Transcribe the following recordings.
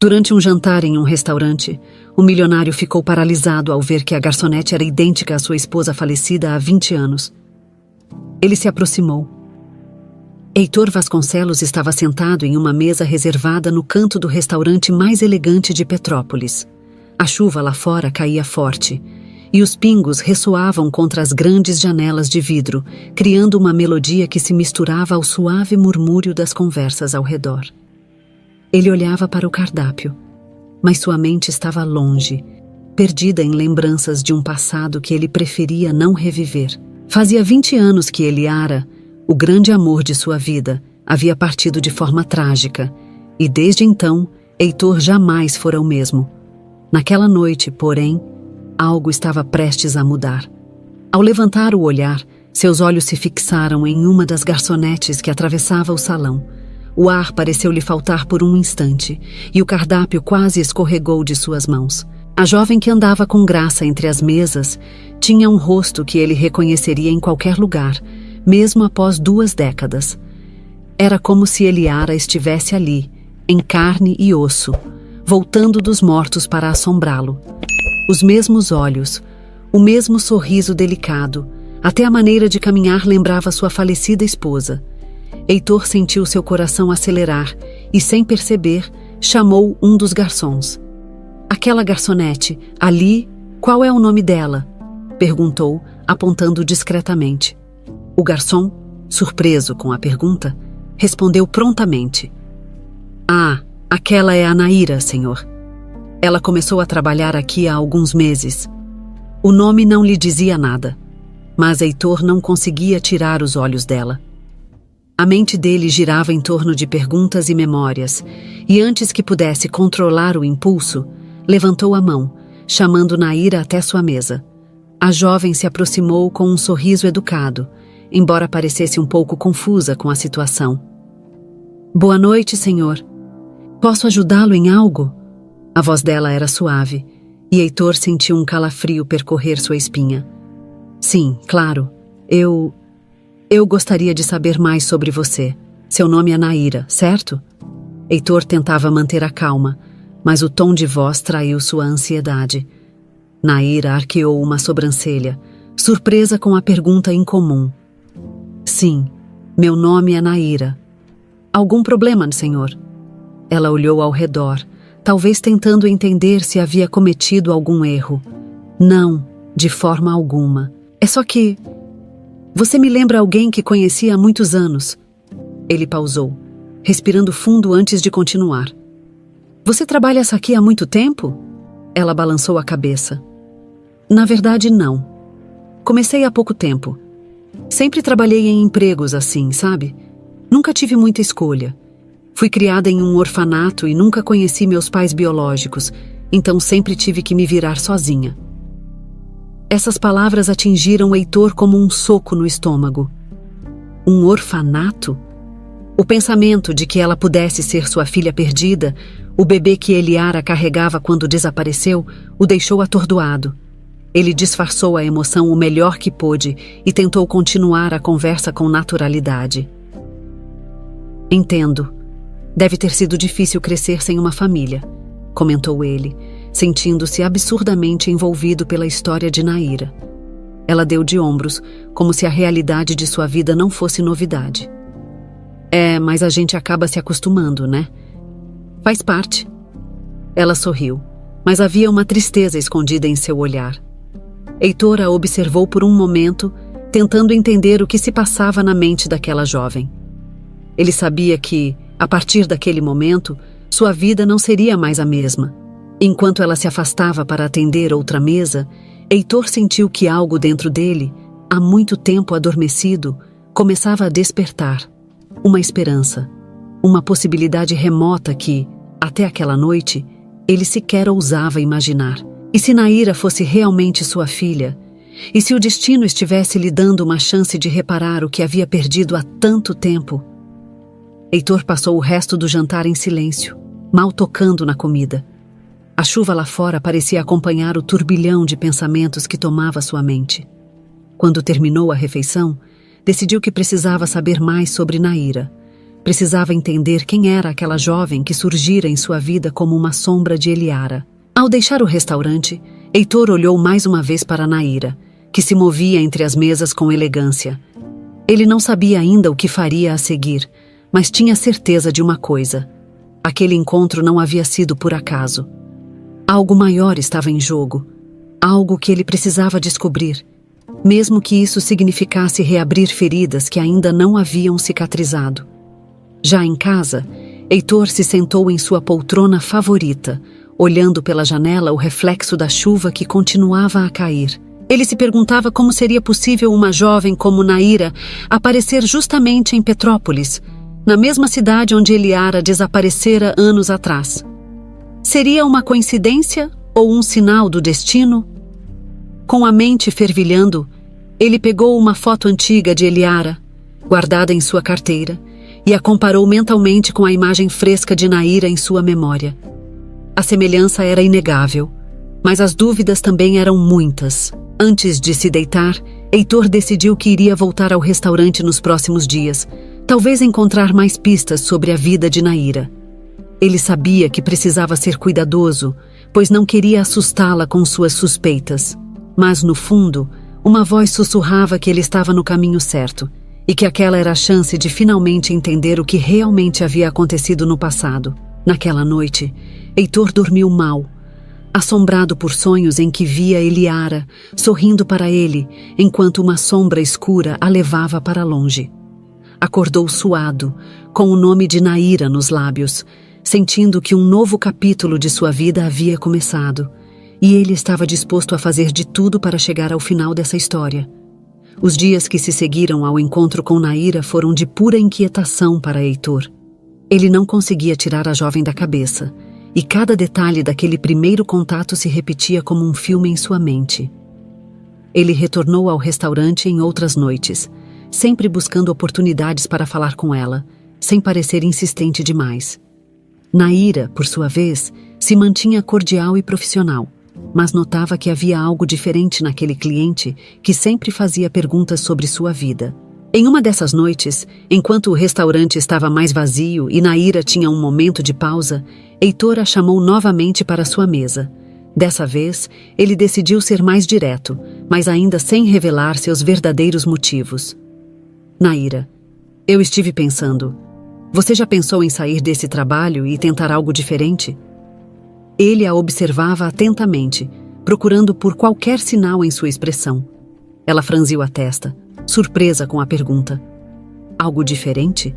Durante um jantar em um restaurante, o milionário ficou paralisado ao ver que a garçonete era idêntica à sua esposa falecida há 20 anos. Ele se aproximou. Heitor Vasconcelos estava sentado em uma mesa reservada no canto do restaurante mais elegante de Petrópolis. A chuva lá fora caía forte, e os pingos ressoavam contra as grandes janelas de vidro, criando uma melodia que se misturava ao suave murmúrio das conversas ao redor. Ele olhava para o cardápio, mas sua mente estava longe, perdida em lembranças de um passado que ele preferia não reviver. Fazia 20 anos que Eliara, o grande amor de sua vida, havia partido de forma trágica, e desde então, Heitor jamais fora o mesmo. Naquela noite, porém, algo estava prestes a mudar. Ao levantar o olhar, seus olhos se fixaram em uma das garçonetes que atravessava o salão. O ar pareceu lhe faltar por um instante, e o cardápio quase escorregou de suas mãos. A jovem que andava com graça entre as mesas tinha um rosto que ele reconheceria em qualquer lugar, mesmo após 2 décadas. Era como se Eliara estivesse ali, em carne e osso, voltando dos mortos para assombrá-lo. Os mesmos olhos, o mesmo sorriso delicado, até a maneira de caminhar lembrava sua falecida esposa. Heitor sentiu seu coração acelerar e, sem perceber, chamou um dos garçons. "Aquela garçonete, ali, qual é o nome dela?" perguntou, apontando discretamente. O garçom, surpreso com a pergunta, respondeu prontamente. "Ah, aquela é a Naíra, senhor. Ela começou a trabalhar aqui há alguns meses." O nome não lhe dizia nada, mas Heitor não conseguia tirar os olhos dela. A mente dele girava em torno de perguntas e memórias, e antes que pudesse controlar o impulso, levantou a mão, chamando Naíra até sua mesa. A jovem se aproximou com um sorriso educado, embora parecesse um pouco confusa com a situação. "Boa noite, senhor. Posso ajudá-lo em algo?" A voz dela era suave, e Heitor sentiu um calafrio percorrer sua espinha. "Sim, claro. Eu gostaria de saber mais sobre você. Seu nome é Naíra, certo?" Heitor tentava manter a calma, mas o tom de voz traiu sua ansiedade. Naíra arqueou uma sobrancelha, surpresa com a pergunta incomum. "Sim, meu nome é Naíra. Algum problema, senhor?" Ela olhou ao redor, talvez tentando entender se havia cometido algum erro. "Não, de forma alguma. É só que... Você me lembra alguém que conheci há muitos anos." Ele pausou, respirando fundo antes de continuar. "Você trabalha aqui há muito tempo?" Ela balançou a cabeça. "Na verdade, não. Comecei há pouco tempo. Sempre trabalhei em empregos assim, sabe? Nunca tive muita escolha. Fui criada em um orfanato e nunca conheci meus pais biológicos, então sempre tive que me virar sozinha." Essas palavras atingiram Heitor como um soco no estômago. Um orfanato? O pensamento de que ela pudesse ser sua filha perdida, o bebê que Eliara carregava quando desapareceu, o deixou atordoado. Ele disfarçou a emoção o melhor que pôde e tentou continuar a conversa com naturalidade. "Entendo. Deve ter sido difícil crescer sem uma família", comentou ele, sentindo-se absurdamente envolvido pela história de Naíra. Ela deu de ombros, como se a realidade de sua vida não fosse novidade. Mas a gente acaba se acostumando, né? Faz parte." Ela sorriu, mas havia uma tristeza escondida em seu olhar. Heitor a observou por um momento, tentando entender o que se passava na mente daquela jovem. Ele sabia que, a partir daquele momento, sua vida não seria mais a mesma. Enquanto ela se afastava para atender outra mesa, Heitor sentiu que algo dentro dele, há muito tempo adormecido, começava a despertar. Uma esperança, uma possibilidade remota que, até aquela noite, ele sequer ousava imaginar. E se Naíra fosse realmente sua filha? E se o destino estivesse lhe dando uma chance de reparar o que havia perdido há tanto tempo? Heitor passou o resto do jantar em silêncio, mal tocando na comida. A chuva lá fora parecia acompanhar o turbilhão de pensamentos que tomava sua mente. Quando terminou a refeição, decidiu que precisava saber mais sobre Naíra. Precisava entender quem era aquela jovem que surgira em sua vida como uma sombra de Eliara. Ao deixar o restaurante, Heitor olhou mais uma vez para Naira, que se movia entre as mesas com elegância. Ele não sabia ainda o que faria a seguir, mas tinha certeza de uma coisa: aquele encontro não havia sido por acaso. Algo maior estava em jogo, algo que ele precisava descobrir, mesmo que isso significasse reabrir feridas que ainda não haviam cicatrizado. Já em casa, Heitor se sentou em sua poltrona favorita, olhando pela janela o reflexo da chuva que continuava a cair. Ele se perguntava como seria possível uma jovem como Naira aparecer justamente em Petrópolis, na mesma cidade onde Eliara desaparecera anos atrás. Seria uma coincidência ou um sinal do destino? Com a mente fervilhando, ele pegou uma foto antiga de Eliara, guardada em sua carteira, e a comparou mentalmente com a imagem fresca de Naira em sua memória. A semelhança era inegável, mas as dúvidas também eram muitas. Antes de se deitar, Heitor decidiu que iria voltar ao restaurante nos próximos dias, talvez encontrar mais pistas sobre a vida de Naira. Ele sabia que precisava ser cuidadoso, pois não queria assustá-la com suas suspeitas. Mas, no fundo, uma voz sussurrava que ele estava no caminho certo, e que aquela era a chance de finalmente entender o que realmente havia acontecido no passado. Naquela noite, Heitor dormiu mal, assombrado por sonhos em que via Eliara sorrindo para ele, enquanto uma sombra escura a levava para longe. Acordou suado, com o nome de Naira nos lábios, sentindo que um novo capítulo de sua vida havia começado, e ele estava disposto a fazer de tudo para chegar ao final dessa história. Os dias que se seguiram ao encontro com Naira foram de pura inquietação para Heitor. Ele não conseguia tirar a jovem da cabeça, e cada detalhe daquele primeiro contato se repetia como um filme em sua mente. Ele retornou ao restaurante em outras noites, sempre buscando oportunidades para falar com ela, sem parecer insistente demais. Naira, por sua vez, se mantinha cordial e profissional, mas notava que havia algo diferente naquele cliente que sempre fazia perguntas sobre sua vida. Em uma dessas noites, enquanto o restaurante estava mais vazio e Naira tinha um momento de pausa, Heitor a chamou novamente para sua mesa. Dessa vez, ele decidiu ser mais direto, mas ainda sem revelar seus verdadeiros motivos. Naira, eu estive pensando. Você já pensou em sair desse trabalho e tentar algo diferente? Ele a observava atentamente, procurando por qualquer sinal em sua expressão. Ela franziu a testa, surpresa com a pergunta. Algo diferente?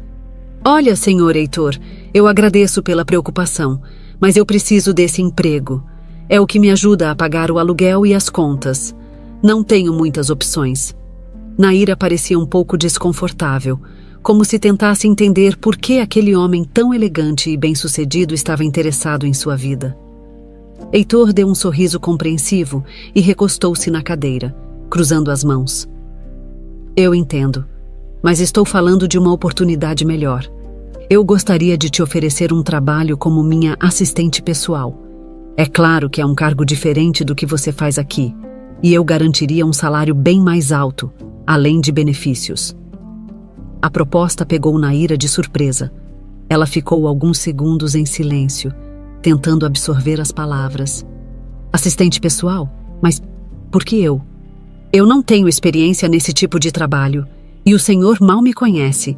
Olha, senhor Heitor, eu agradeço pela preocupação, mas eu preciso desse emprego. É o que me ajuda a pagar o aluguel e as contas. Não tenho muitas opções. Naira parecia um pouco desconfortável, como se tentasse entender por que aquele homem tão elegante e bem-sucedido estava interessado em sua vida. Heitor deu um sorriso compreensivo e recostou-se na cadeira, cruzando as mãos. Eu entendo, mas estou falando de uma oportunidade melhor. Eu gostaria de te oferecer um trabalho como minha assistente pessoal. É claro que é um cargo diferente do que você faz aqui, e eu garantiria um salário bem mais alto, além de benefícios. A proposta pegou Naira de surpresa. Ela ficou alguns segundos em silêncio, tentando absorver as palavras. Assistente pessoal? Mas por que eu? Eu não tenho experiência nesse tipo de trabalho, e o senhor mal me conhece.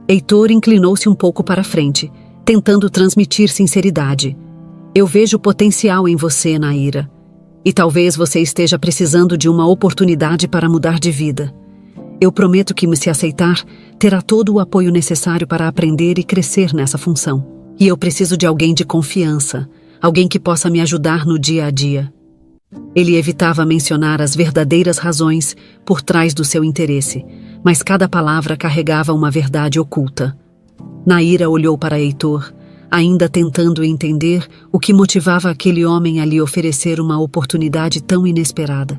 Heitor inclinou-se um pouco para a frente, tentando transmitir sinceridade. Eu vejo potencial em você, Naira, e talvez você esteja precisando de uma oportunidade para mudar de vida. Eu prometo que, se aceitar, terá todo o apoio necessário para aprender e crescer nessa função. E eu preciso de alguém de confiança, alguém que possa me ajudar no dia a dia. Ele evitava mencionar as verdadeiras razões por trás do seu interesse, mas cada palavra carregava uma verdade oculta. Naira olhou para Heitor, ainda tentando entender o que motivava aquele homem a lhe oferecer uma oportunidade tão inesperada.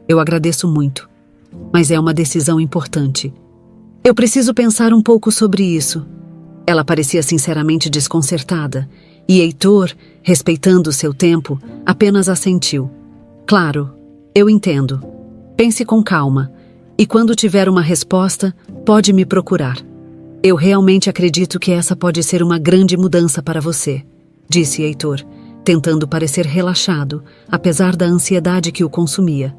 Eu agradeço muito, mas é uma decisão importante. Eu preciso pensar um pouco sobre isso. Ela parecia sinceramente desconcertada, e Heitor, respeitando seu tempo, apenas assentiu. Claro, eu entendo. Pense com calma, e quando tiver uma resposta, pode me procurar. Eu realmente acredito que essa pode ser uma grande mudança para você, disse Heitor, tentando parecer relaxado, apesar da ansiedade que o consumia.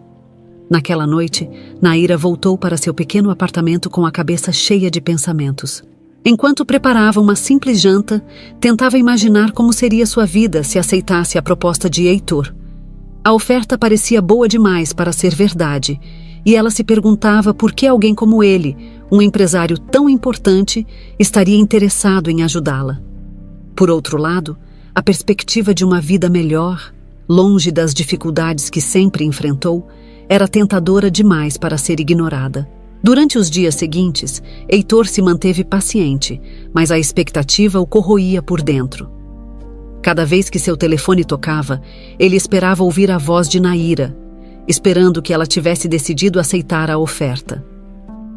Naquela noite, Naira voltou para seu pequeno apartamento com a cabeça cheia de pensamentos. Enquanto preparava uma simples janta, tentava imaginar como seria sua vida se aceitasse a proposta de Heitor. A oferta parecia boa demais para ser verdade, e ela se perguntava por que alguém como ele, um empresário tão importante, estaria interessado em ajudá-la. Por outro lado, a perspectiva de uma vida melhor, longe das dificuldades que sempre enfrentou, era tentadora demais para ser ignorada. Durante os dias seguintes, Heitor se manteve paciente, mas a expectativa o corroía por dentro. Cada vez que seu telefone tocava, ele esperava ouvir a voz de Naira, esperando que ela tivesse decidido aceitar a oferta.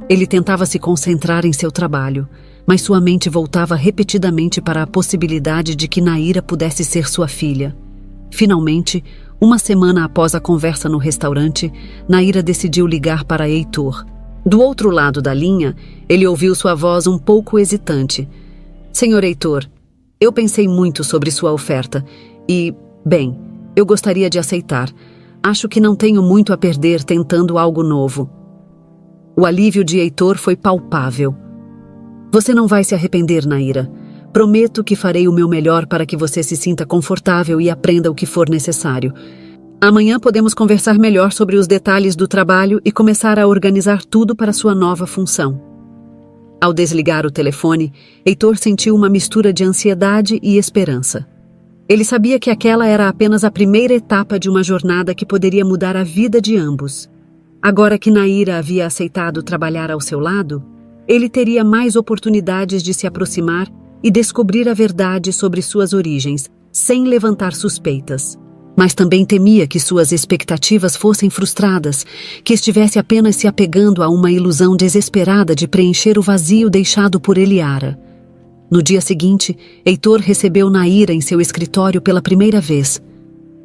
Ele tentava se concentrar em seu trabalho, mas sua mente voltava repetidamente para a possibilidade de que Naira pudesse ser sua filha. Finalmente, uma semana após a conversa no restaurante, Naira decidiu ligar para Heitor. Do outro lado da linha, ele ouviu sua voz um pouco hesitante. Senhor Heitor, eu pensei muito sobre sua oferta e, bem, eu gostaria de aceitar. Acho que não tenho muito a perder tentando algo novo. O alívio de Heitor foi palpável. Você não vai se arrepender, Naira. Prometo que farei o meu melhor para que você se sinta confortável e aprenda o que for necessário. Amanhã podemos conversar melhor sobre os detalhes do trabalho e começar a organizar tudo para sua nova função. Ao desligar o telefone, Heitor sentiu uma mistura de ansiedade e esperança. Ele sabia que aquela era apenas a primeira etapa de uma jornada que poderia mudar a vida de ambos. Agora que Naira havia aceitado trabalhar ao seu lado, ele teria mais oportunidades de se aproximar e descobrir a verdade sobre suas origens, sem levantar suspeitas. Mas também temia que suas expectativas fossem frustradas, que estivesse apenas se apegando a uma ilusão desesperada de preencher o vazio deixado por Eliara. No dia seguinte, Heitor recebeu Naira em seu escritório pela primeira vez.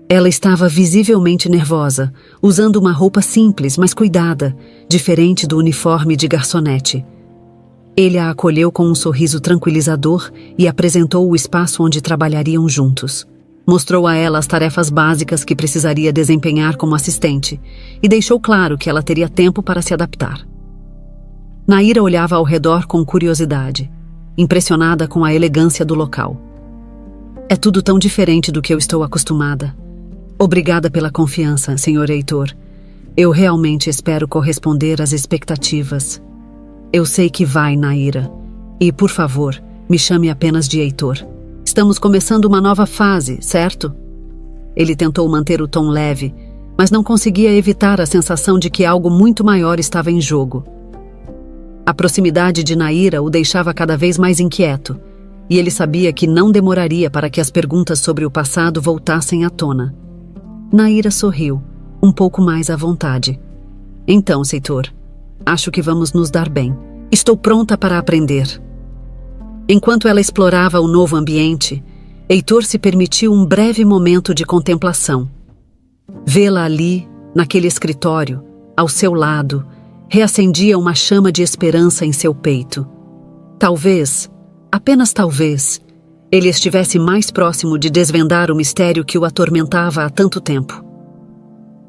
Ela estava visivelmente nervosa, usando uma roupa simples, mas cuidada, diferente do uniforme de garçonete. Ele a acolheu com um sorriso tranquilizador e apresentou o espaço onde trabalhariam juntos. Mostrou a ela as tarefas básicas que precisaria desempenhar como assistente e deixou claro que ela teria tempo para se adaptar. Naira olhava ao redor com curiosidade, impressionada com a elegância do local. É tudo tão diferente do que eu estou acostumada. Obrigada pela confiança, Sr. Heitor. Eu realmente espero corresponder às expectativas. Eu sei que vai, Naira. E, por favor, me chame apenas de Heitor. Estamos começando uma nova fase, certo? Ele tentou manter o tom leve, mas não conseguia evitar a sensação de que algo muito maior estava em jogo. A proximidade de Naira o deixava cada vez mais inquieto, e ele sabia que não demoraria para que as perguntas sobre o passado voltassem à tona. Naira sorriu, um pouco mais à vontade. Então, Heitor, acho que vamos nos dar bem. Estou pronta para aprender. Enquanto ela explorava o novo ambiente, Heitor se permitiu um breve momento de contemplação. Vê-la ali, naquele escritório, ao seu lado, reacendia uma chama de esperança em seu peito. Talvez, apenas talvez, ele estivesse mais próximo de desvendar o mistério que o atormentava há tanto tempo.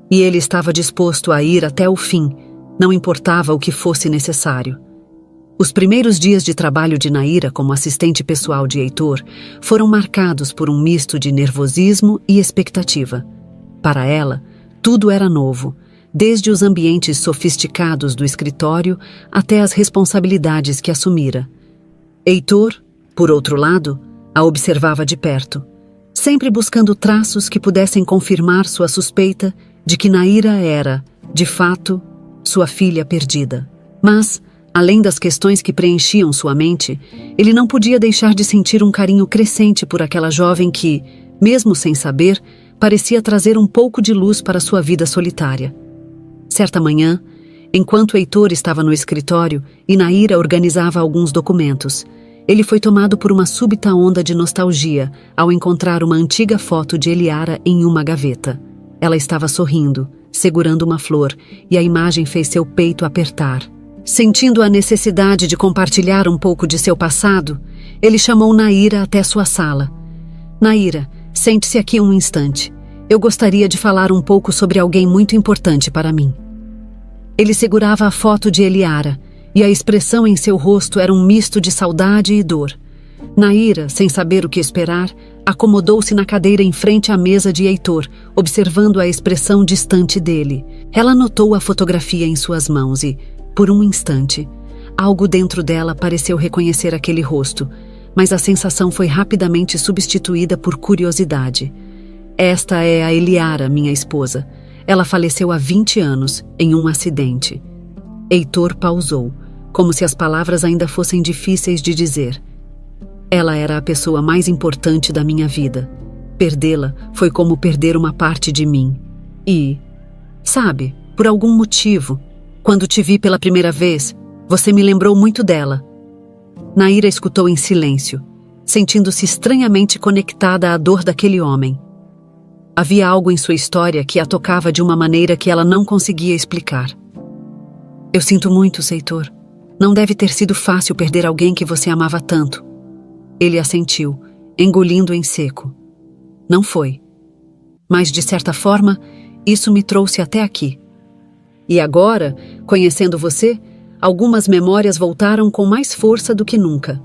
E ele estava disposto a ir até o fim, não importava o que fosse necessário. Os primeiros dias de trabalho de Naira como assistente pessoal de Heitor foram marcados por um misto de nervosismo e expectativa. Para ela, tudo era novo, desde os ambientes sofisticados do escritório até as responsabilidades que assumira. Heitor, por outro lado, a observava de perto, sempre buscando traços que pudessem confirmar sua suspeita de que Naira era, de fato, sua filha perdida. Mas, além das questões que preenchiam sua mente, ele não podia deixar de sentir um carinho crescente por aquela jovem que, mesmo sem saber, parecia trazer um pouco de luz para sua vida solitária. Certa manhã, enquanto Heitor estava no escritório e Naira organizava alguns documentos, ele foi tomado por uma súbita onda de nostalgia ao encontrar uma antiga foto de Eliara em uma gaveta. Ela estava sorrindo, segurando uma flor, e a imagem fez seu peito apertar. Sentindo a necessidade de compartilhar um pouco de seu passado, ele chamou Naira até sua sala. Naira, sente-se aqui um instante. Eu gostaria de falar um pouco sobre alguém muito importante para mim. Ele segurava a foto de Eliara, e a expressão em seu rosto era um misto de saudade e dor. Naira, sem saber o que esperar, acomodou-se na cadeira em frente à mesa de Heitor, observando a expressão distante dele. Ela notou a fotografia em suas mãos e, por um instante, algo dentro dela pareceu reconhecer aquele rosto, mas a sensação foi rapidamente substituída por curiosidade. Esta é a Eliara, minha esposa. Ela faleceu há 20 anos, em um acidente. Heitor pausou, como se as palavras ainda fossem difíceis de dizer. Ela era a pessoa mais importante da minha vida. Perdê-la foi como perder uma parte de mim. E, sabe, por algum motivo, quando te vi pela primeira vez, você me lembrou muito dela. Naira escutou em silêncio, sentindo-se estranhamente conectada à dor daquele homem. Havia algo em sua história que a tocava de uma maneira que ela não conseguia explicar. Eu sinto muito, Heitor. Não deve ter sido fácil perder alguém que você amava tanto. Ele assentiu, engolindo em seco. Não foi. Mas, de certa forma, isso me trouxe até aqui. E agora, conhecendo você, algumas memórias voltaram com mais força do que nunca.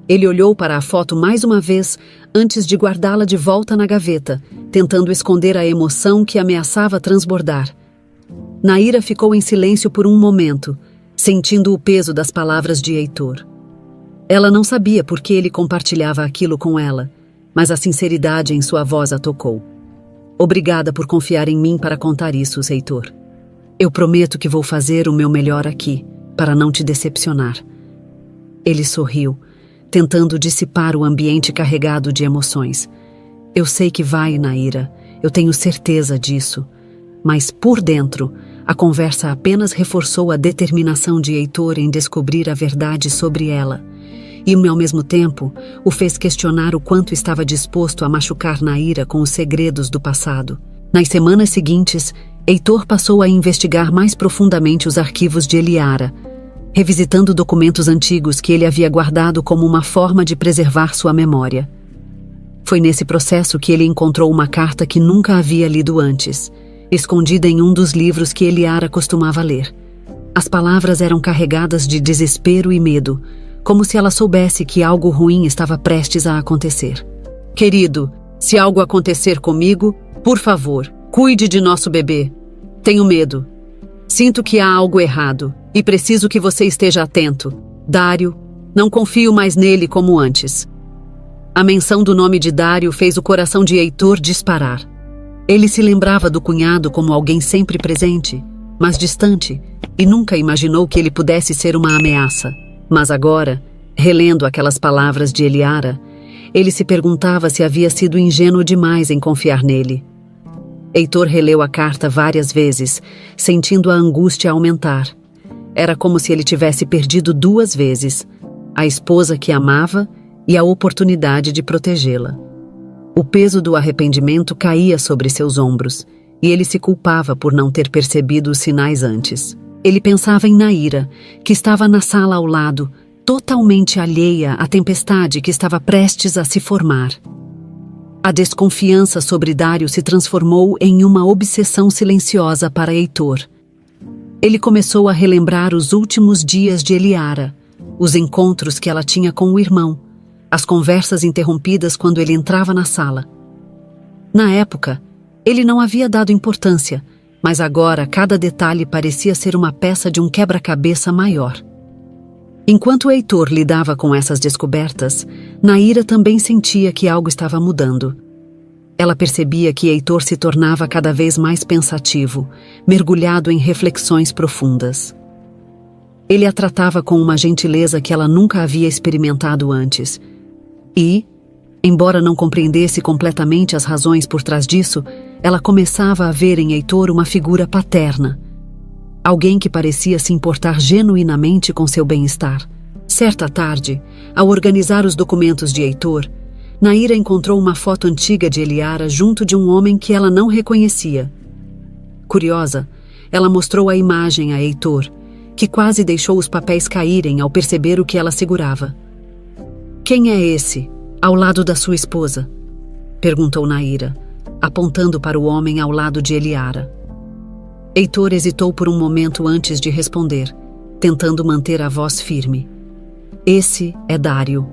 Ele olhou para a foto mais uma vez antes de guardá-la de volta na gaveta, tentando esconder a emoção que ameaçava transbordar. Naira ficou em silêncio por um momento, sentindo o peso das palavras de Heitor. Ela não sabia por que ele compartilhava aquilo com ela, mas a sinceridade em sua voz a tocou. Obrigada por confiar em mim para contar isso, Heitor. Eu prometo que vou fazer o meu melhor aqui, para não te decepcionar. Ele sorriu, tentando dissipar o ambiente carregado de emoções. Eu sei que vai, Naira, eu tenho certeza disso. Mas, por dentro, a conversa apenas reforçou a determinação de Heitor em descobrir a verdade sobre ela. E, ao mesmo tempo, o fez questionar o quanto estava disposto a machucar Naira com os segredos do passado. Nas semanas seguintes, Heitor passou a investigar mais profundamente os arquivos de Eliara, revisitando documentos antigos que ele havia guardado como uma forma de preservar sua memória. Foi nesse processo que ele encontrou uma carta que nunca havia lido antes, escondida em um dos livros que Eliara costumava ler. As palavras eram carregadas de desespero e medo, como se ela soubesse que algo ruim estava prestes a acontecer. Querido, se algo acontecer comigo, por favor, cuide de nosso bebê. Tenho medo. Sinto que há algo errado e preciso que você esteja atento. Dário, não confio mais nele como antes. A menção do nome de Dário fez o coração de Heitor disparar. Ele se lembrava do cunhado como alguém sempre presente, mas distante, e nunca imaginou que ele pudesse ser uma ameaça. Mas agora, relendo aquelas palavras de Eliara, ele se perguntava se havia sido ingênuo demais em confiar nele. Heitor releu a carta várias vezes, sentindo a angústia aumentar. Era como se ele tivesse perdido 2 vezes, a esposa que amava e a oportunidade de protegê-la. O peso do arrependimento caía sobre seus ombros, e ele se culpava por não ter percebido os sinais antes. Ele pensava em Naira, que estava na sala ao lado, totalmente alheia à tempestade que estava prestes a se formar. A desconfiança sobre Dário se transformou em uma obsessão silenciosa para Heitor. Ele começou a relembrar os últimos dias de Eliara, os encontros que ela tinha com o irmão, as conversas interrompidas quando ele entrava na sala. Na época, ele não havia dado importância, mas agora cada detalhe parecia ser uma peça de um quebra-cabeça maior. Enquanto Heitor lidava com essas descobertas, Naira também sentia que algo estava mudando. Ela percebia que Heitor se tornava cada vez mais pensativo, mergulhado em reflexões profundas. Ele a tratava com uma gentileza que ela nunca havia experimentado antes. E, embora não compreendesse completamente as razões por trás disso, ela começava a ver em Heitor uma figura paterna. Alguém que parecia se importar genuinamente com seu bem-estar. Certa tarde, ao organizar os documentos de Heitor, Naira encontrou uma foto antiga de Eliara junto de um homem que ela não reconhecia. Curiosa, ela mostrou a imagem a Heitor, que quase deixou os papéis caírem ao perceber o que ela segurava. "Quem é esse, ao lado da sua esposa?" perguntou Naira, apontando para o homem ao lado de Eliara. Heitor hesitou por um momento antes de responder, tentando manter a voz firme. "Esse é Dário,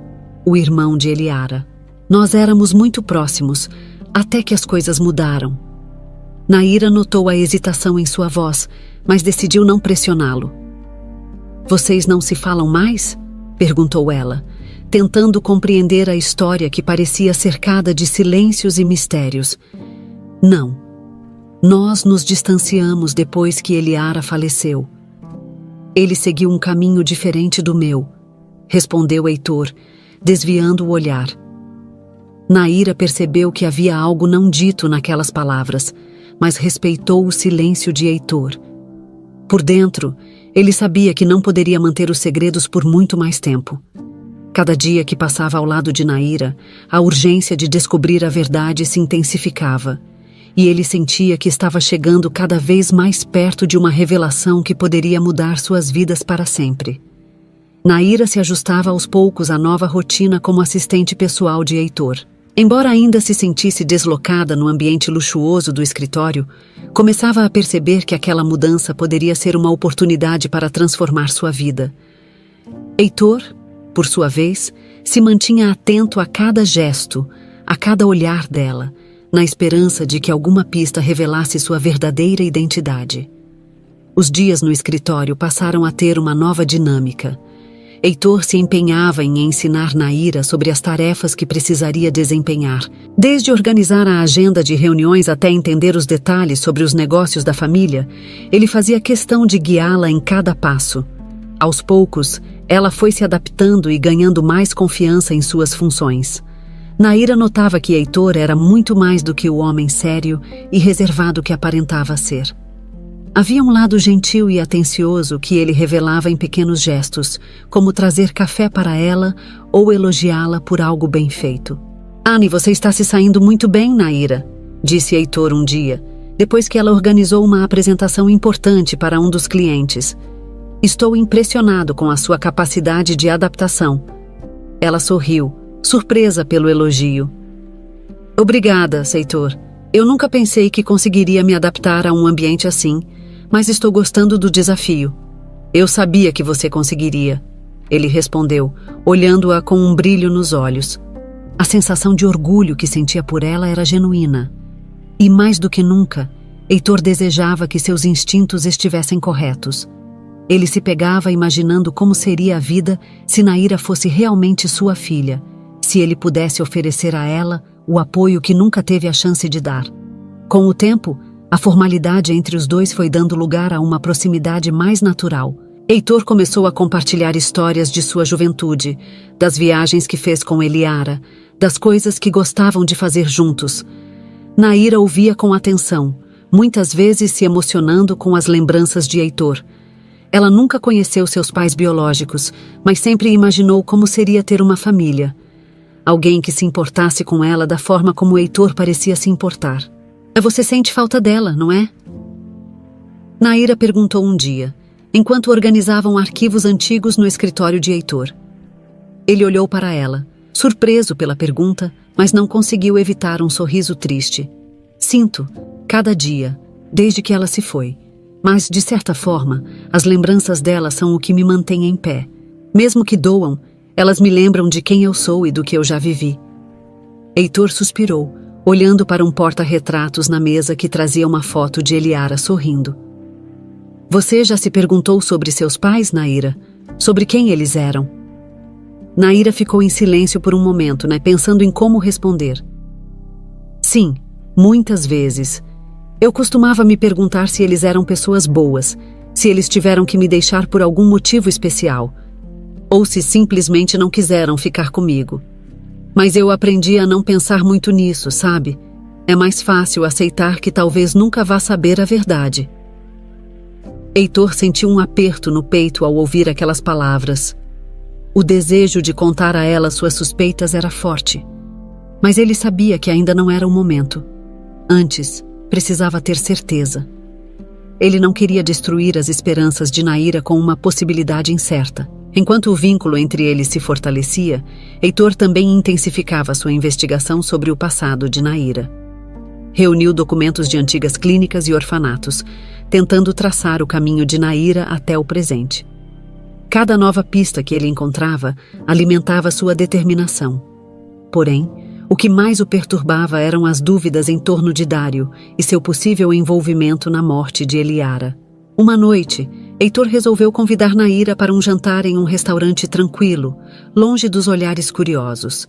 o irmão de Eliara. Nós éramos muito próximos, até que as coisas mudaram." Naira notou a hesitação em sua voz, mas decidiu não pressioná-lo. "Vocês não se falam mais?" perguntou ela, tentando compreender a história que parecia cercada de silêncios e mistérios. "Não. Nós nos distanciamos depois que Eliara faleceu. Ele seguiu um caminho diferente do meu", respondeu Heitor, desviando o olhar. Naira percebeu que havia algo não dito naquelas palavras, mas respeitou o silêncio de Heitor. Por dentro, ele sabia que não poderia manter os segredos por muito mais tempo. Cada dia que passava ao lado de Naira, a urgência de descobrir a verdade se intensificava, e ele sentia que estava chegando cada vez mais perto de uma revelação que poderia mudar suas vidas para sempre. Naira se ajustava aos poucos à nova rotina como assistente pessoal de Heitor. Embora ainda se sentisse deslocada no ambiente luxuoso do escritório, começava a perceber que aquela mudança poderia ser uma oportunidade para transformar sua vida. Heitor, por sua vez, se mantinha atento a cada gesto, a cada olhar dela, na esperança de que alguma pista revelasse sua verdadeira identidade. Os dias no escritório passaram a ter uma nova dinâmica. Heitor se empenhava em ensinar Naira sobre as tarefas que precisaria desempenhar, desde organizar a agenda de reuniões até entender os detalhes sobre os negócios da família. Ele fazia questão de guiá-la em cada passo. Aos poucos, ela foi se adaptando e ganhando mais confiança em suas funções. Naira notava que Heitor era muito mais do que o homem sério e reservado que aparentava ser. Havia um lado gentil e atencioso que ele revelava em pequenos gestos, como trazer café para ela ou elogiá-la por algo bem feito. "Anne, você está se saindo muito bem, Naira", disse Heitor um dia, depois que ela organizou uma apresentação importante para um dos clientes. "Estou impressionado com a sua capacidade de adaptação." Ela sorriu, surpresa pelo elogio. "Obrigada, Heitor. Eu nunca pensei que conseguiria me adaptar a um ambiente assim, mas estou gostando do desafio." "Eu sabia que você conseguiria", ele respondeu, olhando-a com um brilho nos olhos. A sensação de orgulho que sentia por ela era genuína. E mais do que nunca, Heitor desejava que seus instintos estivessem corretos. Ele se pegava imaginando como seria a vida se Naira fosse realmente sua filha, se ele pudesse oferecer a ela o apoio que nunca teve a chance de dar. Com o tempo, a formalidade entre os dois foi dando lugar a uma proximidade mais natural. Heitor começou a compartilhar histórias de sua juventude, das viagens que fez com Eliara, das coisas que gostavam de fazer juntos. Naira ouvia com atenção, muitas vezes se emocionando com as lembranças de Heitor. Ela nunca conheceu seus pais biológicos, mas sempre imaginou como seria ter uma família. Alguém que se importasse com ela da forma como Heitor parecia se importar. "Você sente falta dela, não é?" Naira perguntou um dia, enquanto organizavam arquivos antigos no escritório de Heitor. Ele olhou para ela, surpreso pela pergunta, mas não conseguiu evitar um sorriso triste. "Sinto, cada dia, desde que ela se foi. Mas, de certa forma, as lembranças dela são o que me mantém em pé. Mesmo que doam, elas me lembram de quem eu sou e do que eu já vivi." Heitor suspirou, olhando para um porta-retratos na mesa que trazia uma foto de Eliara sorrindo. "Você já se perguntou sobre seus pais, Naira? Sobre quem eles eram?" Naira ficou em silêncio por um momento, pensando em como responder. "Sim, muitas vezes. Eu costumava me perguntar se eles eram pessoas boas, se eles tiveram que me deixar por algum motivo especial, ou se simplesmente não quiseram ficar comigo. Mas eu aprendi a não pensar muito nisso, sabe? É mais fácil aceitar que talvez nunca vá saber a verdade." Heitor sentiu um aperto no peito ao ouvir aquelas palavras. O desejo de contar a ela suas suspeitas era forte, mas ele sabia que ainda não era o momento. Antes, precisava ter certeza. Ele não queria destruir as esperanças de Naira com uma possibilidade incerta. Enquanto o vínculo entre eles se fortalecia, Heitor também intensificava sua investigação sobre o passado de Naira. Reuniu documentos de antigas clínicas e orfanatos, tentando traçar o caminho de Naira até o presente. Cada nova pista que ele encontrava alimentava sua determinação. Porém, o que mais o perturbava eram as dúvidas em torno de Dário e seu possível envolvimento na morte de Eliara. Uma noite, Heitor resolveu convidar Naira para um jantar em um restaurante tranquilo, longe dos olhares curiosos.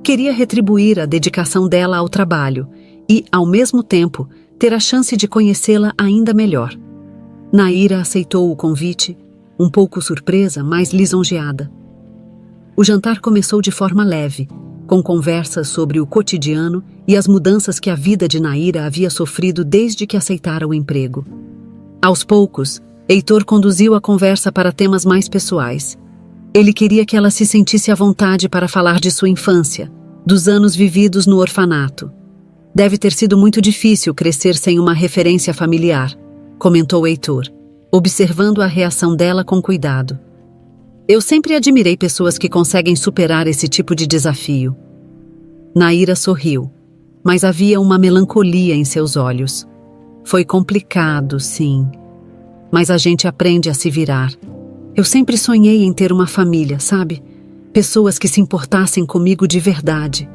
Queria retribuir a dedicação dela ao trabalho e, ao mesmo tempo, ter a chance de conhecê-la ainda melhor. Naira aceitou o convite, um pouco surpresa, mas lisonjeada. O jantar começou de forma leve, com conversas sobre o cotidiano e as mudanças que a vida de Naira havia sofrido desde que aceitara o emprego. Aos poucos, Heitor conduziu a conversa para temas mais pessoais. Ele queria que ela se sentisse à vontade para falar de sua infância, dos anos vividos no orfanato. Deve ter sido muito difícil crescer sem uma referência familiar, comentou Heitor, observando a reação dela com cuidado. Eu sempre admirei pessoas que conseguem superar esse tipo de desafio. Naira sorriu, mas havia uma melancolia em seus olhos. Foi complicado, sim, mas a gente aprende a se virar. Eu sempre sonhei em ter uma família, sabe? Pessoas que se importassem comigo de verdade,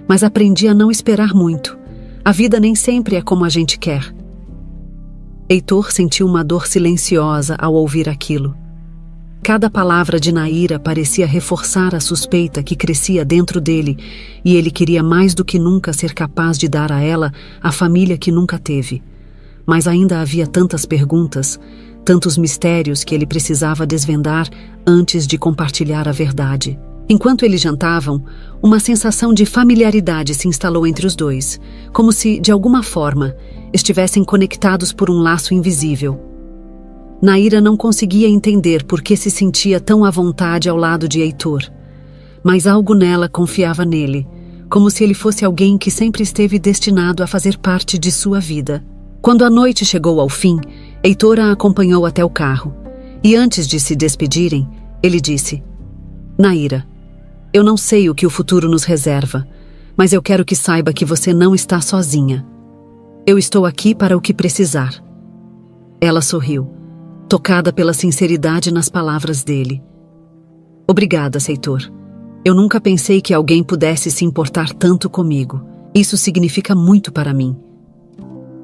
mas aprendi a não esperar muito. A vida nem sempre é como a gente quer. Heitor sentiu uma dor silenciosa ao ouvir aquilo. Cada palavra de Naira parecia reforçar a suspeita que crescia dentro dele, e ele queria mais do que nunca ser capaz de dar a ela a família que nunca teve. Mas ainda havia tantas perguntas, tantos mistérios que ele precisava desvendar antes de compartilhar a verdade. Enquanto eles jantavam, uma sensação de familiaridade se instalou entre os dois, como se, de alguma forma, estivessem conectados por um laço invisível. Naira não conseguia entender por que se sentia tão à vontade ao lado de Heitor, mas algo nela confiava nele, como se ele fosse alguém que sempre esteve destinado a fazer parte de sua vida. Quando a noite chegou ao fim, Heitor a acompanhou até o carro, e antes de se despedirem, ele disse: Naira, eu não sei o que o futuro nos reserva, mas eu quero que saiba que você não está sozinha. Eu estou aqui para o que precisar. Ela sorriu, tocada pela sinceridade nas palavras dele. Obrigada, Heitor. Eu nunca pensei que alguém pudesse se importar tanto comigo. Isso significa muito para mim.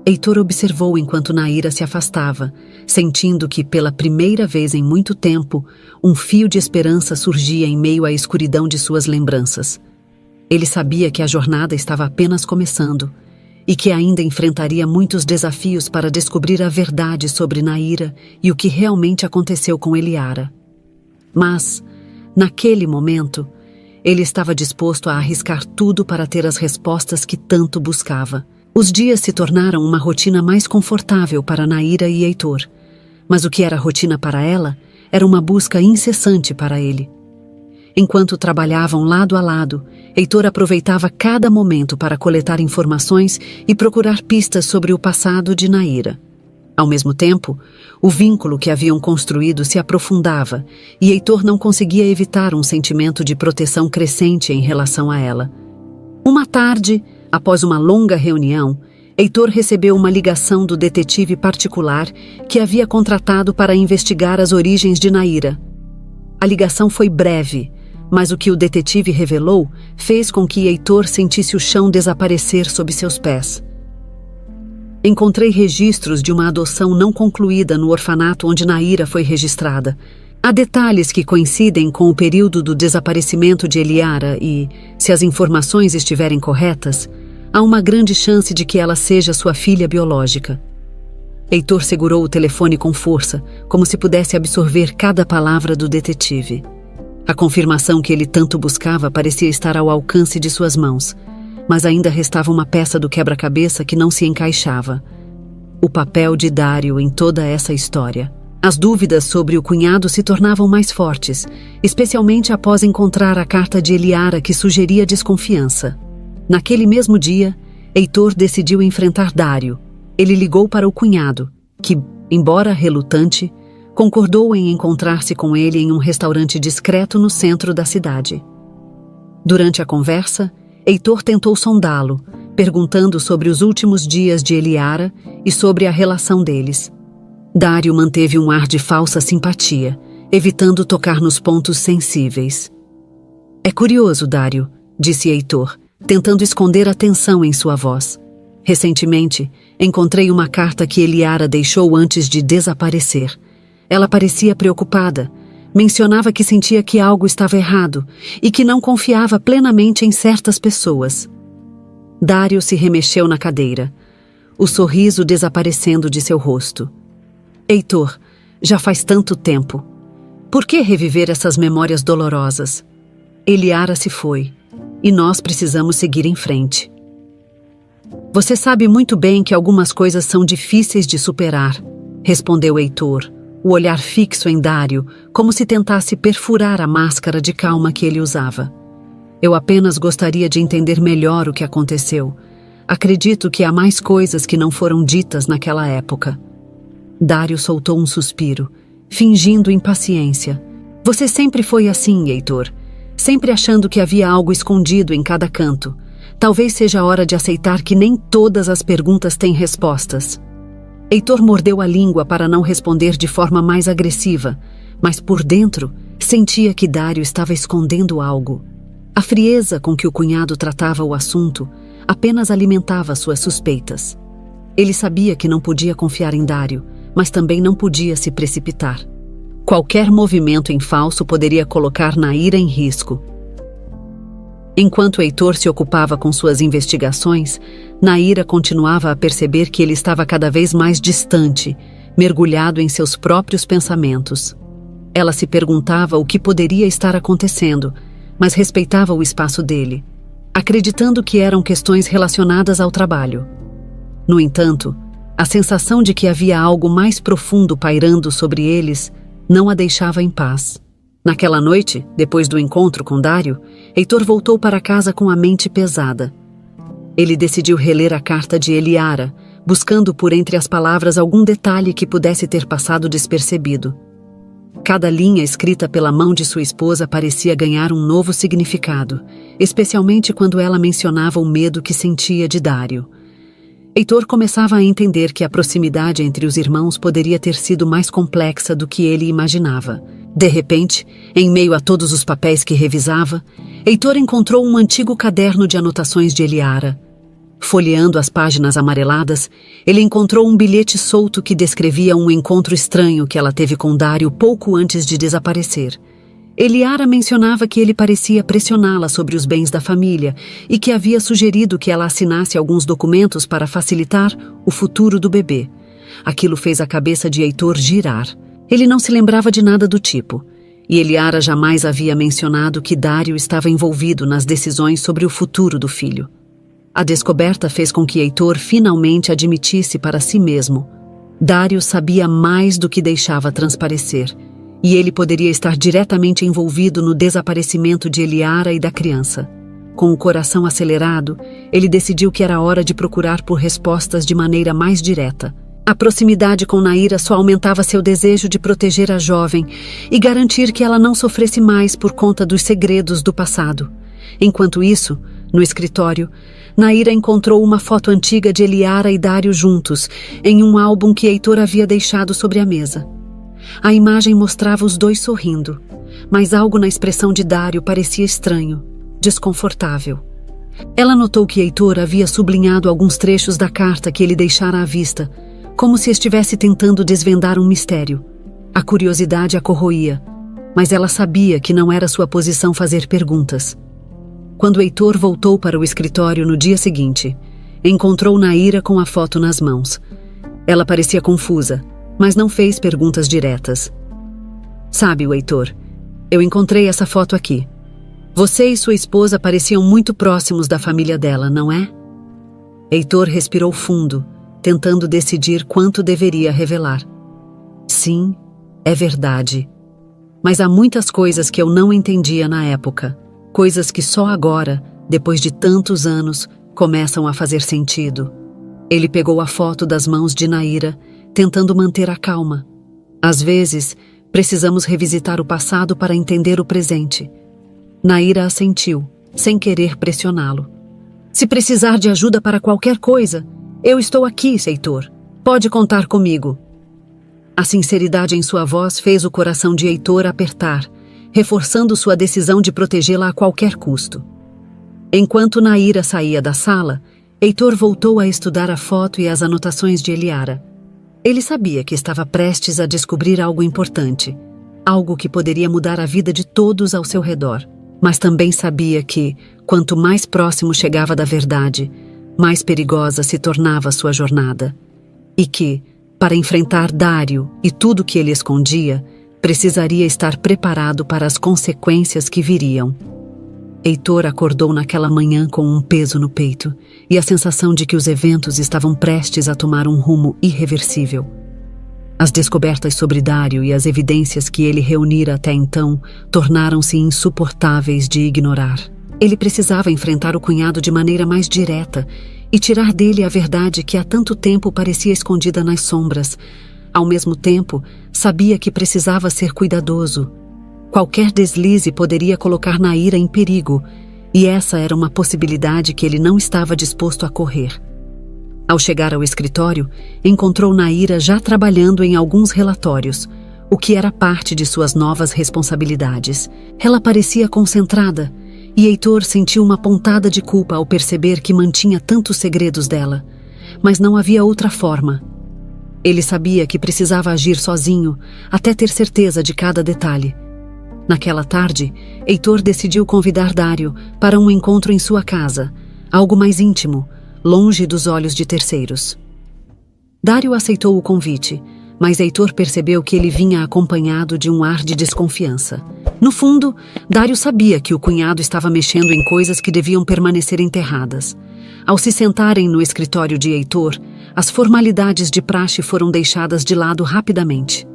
Heitor observou enquanto Naira se afastava, sentindo que, pela primeira vez em muito tempo, um fio de esperança surgia em meio à escuridão de suas lembranças. Ele sabia que a jornada estava apenas começando e que ainda enfrentaria muitos desafios para descobrir a verdade sobre Naira e o que realmente aconteceu com Eliara. Mas, naquele momento, ele estava disposto a arriscar tudo para ter as respostas que tanto buscava. Os dias se tornaram uma rotina mais confortável para Naira e Heitor, mas o que era rotina para ela era uma busca incessante para ele. Enquanto trabalhavam lado a lado, Heitor aproveitava cada momento para coletar informações e procurar pistas sobre o passado de Naira. Ao mesmo tempo, o vínculo que haviam construído se aprofundava e Heitor não conseguia evitar um sentimento de proteção crescente em relação a ela. Uma tarde, após uma longa reunião, Heitor recebeu uma ligação do detetive particular que havia contratado para investigar as origens de Naira. A ligação foi breve, mas o que o detetive revelou fez com que Heitor sentisse o chão desaparecer sob seus pés. Encontrei registros de uma adoção não concluída no orfanato onde Naira foi registrada. Há detalhes que coincidem com o período do desaparecimento de Eliara e, se as informações estiverem corretas, há uma grande chance de que ela seja sua filha biológica. Heitor segurou o telefone com força, como se pudesse absorver cada palavra do detetive. A confirmação que ele tanto buscava parecia estar ao alcance de suas mãos, mas ainda restava uma peça do quebra-cabeça que não se encaixava. O papel de Dário em toda essa história. As dúvidas sobre o cunhado se tornavam mais fortes, especialmente após encontrar a carta de Eliara que sugeria desconfiança. Naquele mesmo dia, Heitor decidiu enfrentar Dário. Ele ligou para o cunhado, que, embora relutante, concordou em encontrar-se com ele em um restaurante discreto no centro da cidade. Durante a conversa, Heitor tentou sondá-lo, perguntando sobre os últimos dias de Eliara e sobre a relação deles. Dário manteve um ar de falsa simpatia, evitando tocar nos pontos sensíveis. É curioso, Dário, disse Heitor, tentando esconder a tensão em sua voz. Recentemente, encontrei uma carta que Eliara deixou antes de desaparecer. Ela parecia preocupada. Mencionava que sentia que algo estava errado e que não confiava plenamente em certas pessoas. Dário se remexeu na cadeira, o sorriso desaparecendo de seu rosto. Heitor, já faz tanto tempo. Por que reviver essas memórias dolorosas? Eliara se foi, e nós precisamos seguir em frente. Você sabe muito bem que algumas coisas são difíceis de superar, respondeu Heitor, o olhar fixo em Dário, como se tentasse perfurar a máscara de calma que ele usava. Eu apenas gostaria de entender melhor o que aconteceu. Acredito que há mais coisas que não foram ditas naquela época. Dário soltou um suspiro, fingindo impaciência. Você sempre foi assim, Heitor. Sempre achando que havia algo escondido em cada canto. Talvez seja a hora de aceitar que nem todas as perguntas têm respostas. Heitor mordeu a língua para não responder de forma mais agressiva, mas por dentro sentia que Dário estava escondendo algo. A frieza com que o cunhado tratava o assunto apenas alimentava suas suspeitas. Ele sabia que não podia confiar em Dário, mas também não podia se precipitar. Qualquer movimento em falso poderia colocar Naíra em risco. Enquanto Heitor se ocupava com suas investigações, Naíra continuava a perceber que ele estava cada vez mais distante, mergulhado em seus próprios pensamentos. Ela se perguntava o que poderia estar acontecendo, mas respeitava o espaço dele, acreditando que eram questões relacionadas ao trabalho. No entanto, a sensação de que havia algo mais profundo pairando sobre eles não a deixava em paz. Naquela noite, depois do encontro com Dário, Heitor voltou para casa com a mente pesada. Ele decidiu reler a carta de Eliara, buscando por entre as palavras algum detalhe que pudesse ter passado despercebido. Cada linha escrita pela mão de sua esposa parecia ganhar um novo significado, especialmente quando ela mencionava o medo que sentia de Dário. Heitor começava a entender que a proximidade entre os irmãos poderia ter sido mais complexa do que ele imaginava. De repente, em meio a todos os papéis que revisava, Heitor encontrou um antigo caderno de anotações de Eliara. Folheando as páginas amareladas, ele encontrou um bilhete solto que descrevia um encontro estranho que ela teve com Dário pouco antes de desaparecer. Eliara mencionava que ele parecia pressioná-la sobre os bens da família e que havia sugerido que ela assinasse alguns documentos para facilitar o futuro do bebê. Aquilo fez a cabeça de Heitor girar. Ele não se lembrava de nada do tipo, e Eliara jamais havia mencionado que Dário estava envolvido nas decisões sobre o futuro do filho. A descoberta fez com que Heitor finalmente admitisse para si mesmo. Dário sabia mais do que deixava transparecer, e ele poderia estar diretamente envolvido no desaparecimento de Eliara e da criança. Com o coração acelerado, ele decidiu que era hora de procurar por respostas de maneira mais direta. A proximidade com Naíra só aumentava seu desejo de proteger a jovem e garantir que ela não sofresse mais por conta dos segredos do passado. Enquanto isso, no escritório, Naíra encontrou uma foto antiga de Eliara e Dário juntos, em um álbum que Heitor havia deixado sobre a mesa. A imagem mostrava os dois sorrindo, mas algo na expressão de Dário parecia estranho, desconfortável. Ela notou que Heitor havia sublinhado alguns trechos da carta que ele deixara à vista, como se estivesse tentando desvendar um mistério. A curiosidade a corroía, mas ela sabia que não era sua posição fazer perguntas. Quando Heitor voltou para o escritório no dia seguinte, encontrou Naíra com a foto nas mãos. Ela parecia confusa, mas não fez perguntas diretas. Sabe, Heitor, eu encontrei essa foto aqui. Você e sua esposa pareciam muito próximos da família dela, não é? Heitor respirou fundo, tentando decidir quanto deveria revelar. Sim, é verdade. Mas há muitas coisas que eu não entendia na época. Coisas que só agora, depois de tantos anos, começam a fazer sentido. Ele pegou a foto das mãos de Naíra, tentando manter a calma. Às vezes, precisamos revisitar o passado para entender o presente. Naira assentiu, sem querer pressioná-lo. Se precisar de ajuda para qualquer coisa, eu estou aqui, Heitor. Pode contar comigo. A sinceridade em sua voz fez o coração de Heitor apertar, reforçando sua decisão de protegê-la a qualquer custo. Enquanto Naira saía da sala, Heitor voltou a estudar a foto e as anotações de Eliara. Ele sabia que estava prestes a descobrir algo importante, algo que poderia mudar a vida de todos ao seu redor. Mas também sabia que, quanto mais próximo chegava da verdade, mais perigosa se tornava sua jornada. E que, para enfrentar Dário e tudo que ele escondia, precisaria estar preparado para as consequências que viriam. Heitor acordou naquela manhã com um peso no peito e a sensação de que os eventos estavam prestes a tomar um rumo irreversível. As descobertas sobre Dário e as evidências que ele reunira até então tornaram-se insuportáveis de ignorar. Ele precisava enfrentar o cunhado de maneira mais direta e tirar dele a verdade que há tanto tempo parecia escondida nas sombras. Ao mesmo tempo, sabia que precisava ser cuidadoso. Qualquer deslize poderia colocar Naira em perigo, e essa era uma possibilidade que ele não estava disposto a correr. Ao chegar ao escritório, encontrou Naira já trabalhando em alguns relatórios, o que era parte de suas novas responsabilidades. Ela parecia concentrada, e Heitor sentiu uma pontada de culpa ao perceber que mantinha tantos segredos dela. Mas não havia outra forma. Ele sabia que precisava agir sozinho, até ter certeza de cada detalhe. Naquela tarde, Heitor decidiu convidar Dário para um encontro em sua casa, algo mais íntimo, longe dos olhos de terceiros. Dário aceitou o convite, mas Heitor percebeu que ele vinha acompanhado de um ar de desconfiança. No fundo, Dário sabia que o cunhado estava mexendo em coisas que deviam permanecer enterradas. Ao se sentarem no escritório de Heitor, as formalidades de praxe foram deixadas de lado rapidamente.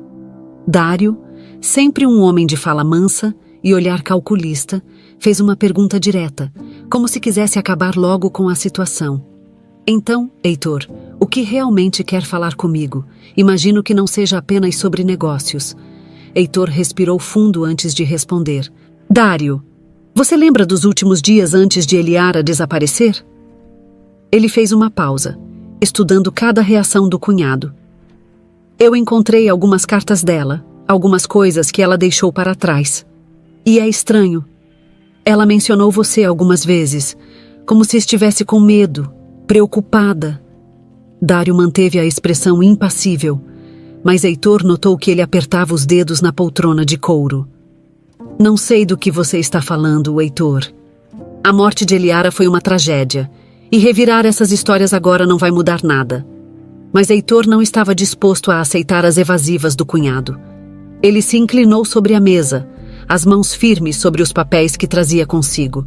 Dário, sempre um homem de fala mansa e olhar calculista, fez uma pergunta direta, como se quisesse acabar logo com a situação. Então, Heitor, o que realmente quer falar comigo? Imagino que não seja apenas sobre negócios. Heitor respirou fundo antes de responder. Dário, você lembra dos últimos dias antes de Eliara desaparecer? Ele fez uma pausa, estudando cada reação do cunhado. Eu encontrei algumas cartas dela, algumas coisas que ela deixou para trás. E é estranho. Ela mencionou você algumas vezes, como se estivesse com medo, preocupada. Dário manteve a expressão impassível, mas Heitor notou que ele apertava os dedos na poltrona de couro. Não sei do que você está falando, Heitor. A morte de Eliara foi uma tragédia, e revirar essas histórias agora não vai mudar nada. Mas Heitor não estava disposto a aceitar as evasivas do cunhado. Ele se inclinou sobre a mesa, as mãos firmes sobre os papéis que trazia consigo.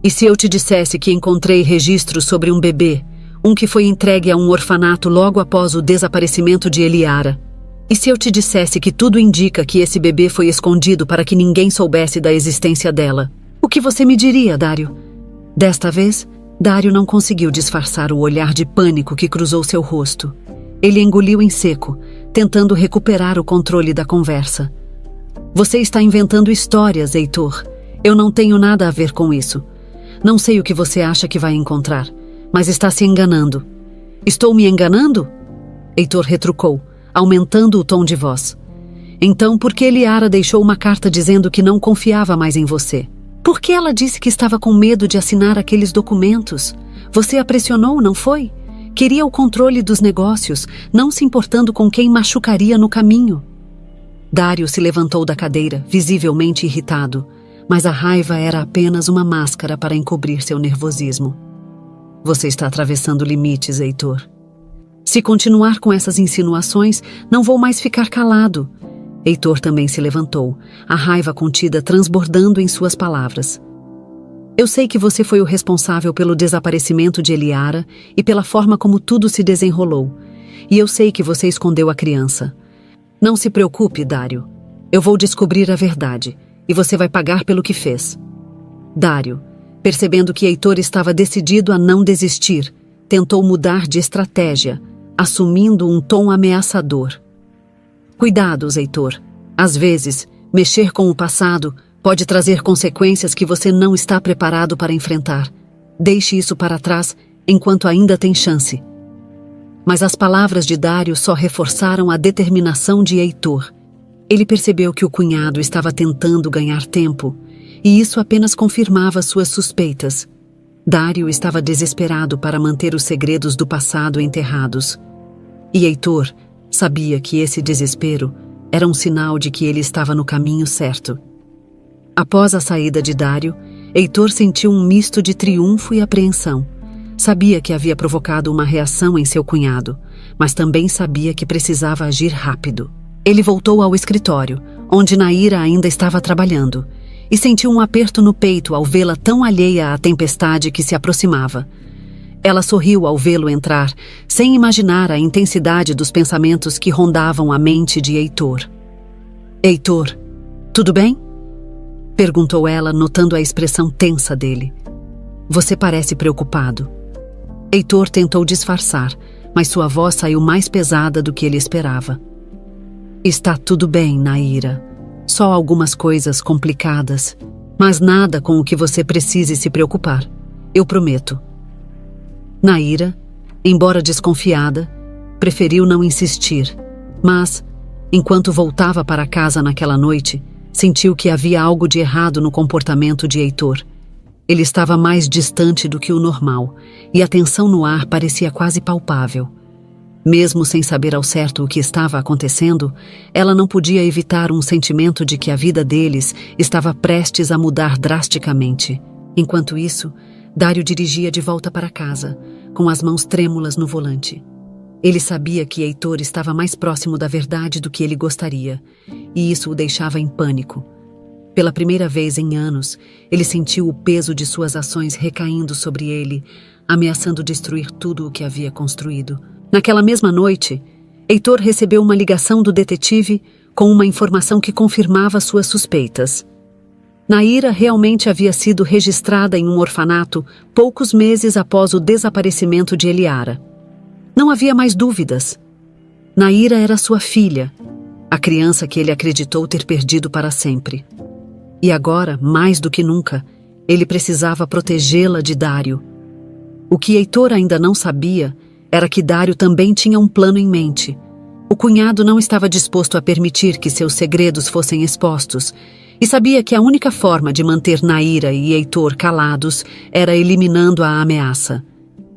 E se eu te dissesse que encontrei registros sobre um bebê, um que foi entregue a um orfanato logo após o desaparecimento de Eliara? E se eu te dissesse que tudo indica que esse bebê foi escondido para que ninguém soubesse da existência dela? O que você me diria, Dário? Desta vez, Dário não conseguiu disfarçar o olhar de pânico que cruzou seu rosto. Ele engoliu em seco, tentando recuperar o controle da conversa. Você está inventando histórias, Heitor. Eu não tenho nada a ver com isso. Não sei o que você acha que vai encontrar, mas está se enganando. Estou me enganando? Heitor retrucou, aumentando o tom de voz. Então, por que Eliara deixou uma carta dizendo que não confiava mais em você? Por que ela disse que estava com medo de assinar aqueles documentos? Você a pressionou, não foi? Queria o controle dos negócios, não se importando com quem machucaria no caminho. Dário se levantou da cadeira, visivelmente irritado, mas a raiva era apenas uma máscara para encobrir seu nervosismo. Você está atravessando limites, Heitor. Se continuar com essas insinuações, não vou mais ficar calado. Heitor também se levantou, a raiva contida transbordando em suas palavras. Eu sei que você foi o responsável pelo desaparecimento de Eliara e pela forma como tudo se desenrolou. E eu sei que você escondeu a criança. Não se preocupe, Dário. Eu vou descobrir a verdade, e você vai pagar pelo que fez. Dário, percebendo que Heitor estava decidido a não desistir, tentou mudar de estratégia, assumindo um tom ameaçador. Cuidados, Heitor. Às vezes, mexer com o passado pode trazer consequências que você não está preparado para enfrentar. Deixe isso para trás enquanto ainda tem chance. Mas as palavras de Dário só reforçaram a determinação de Heitor. Ele percebeu que o cunhado estava tentando ganhar tempo, e isso apenas confirmava suas suspeitas. Dário estava desesperado para manter os segredos do passado enterrados. E Heitor sabia que esse desespero era um sinal de que ele estava no caminho certo. Após a saída de Dário, Heitor sentiu um misto de triunfo e apreensão. Sabia que havia provocado uma reação em seu cunhado, mas também sabia que precisava agir rápido. Ele voltou ao escritório, onde Naira ainda estava trabalhando, e sentiu um aperto no peito ao vê-la tão alheia à tempestade que se aproximava. Ela sorriu ao vê-lo entrar, sem imaginar a intensidade dos pensamentos que rondavam a mente de Heitor. "Heitor, tudo bem?" perguntou ela, notando a expressão tensa dele. "Você parece preocupado." Heitor tentou disfarçar, mas sua voz saiu mais pesada do que ele esperava. "Está tudo bem, Naira. Só algumas coisas complicadas, mas nada com o que você precise se preocupar. Eu prometo." Naira, embora desconfiada, preferiu não insistir, mas, enquanto voltava para casa naquela noite, sentiu que havia algo de errado no comportamento de Heitor. Ele estava mais distante do que o normal, e a tensão no ar parecia quase palpável. Mesmo sem saber ao certo o que estava acontecendo, ela não podia evitar um sentimento de que a vida deles estava prestes a mudar drasticamente. Enquanto isso, Dário dirigia de volta para casa, com as mãos trêmulas no volante. Ele sabia que Heitor estava mais próximo da verdade do que ele gostaria, e isso o deixava em pânico. Pela primeira vez em anos, ele sentiu o peso de suas ações recaindo sobre ele, ameaçando destruir tudo o que havia construído. Naquela mesma noite, Heitor recebeu uma ligação do detetive com uma informação que confirmava suas suspeitas. Naira realmente havia sido registrada em um orfanato poucos meses após o desaparecimento de Eliara. Não havia mais dúvidas. Naira era sua filha, a criança que ele acreditou ter perdido para sempre. E agora, mais do que nunca, ele precisava protegê-la de Dário. O que Heitor ainda não sabia era que Dário também tinha um plano em mente. O cunhado não estava disposto a permitir que seus segredos fossem expostos, e sabia que a única forma de manter Naira e Heitor calados era eliminando a ameaça.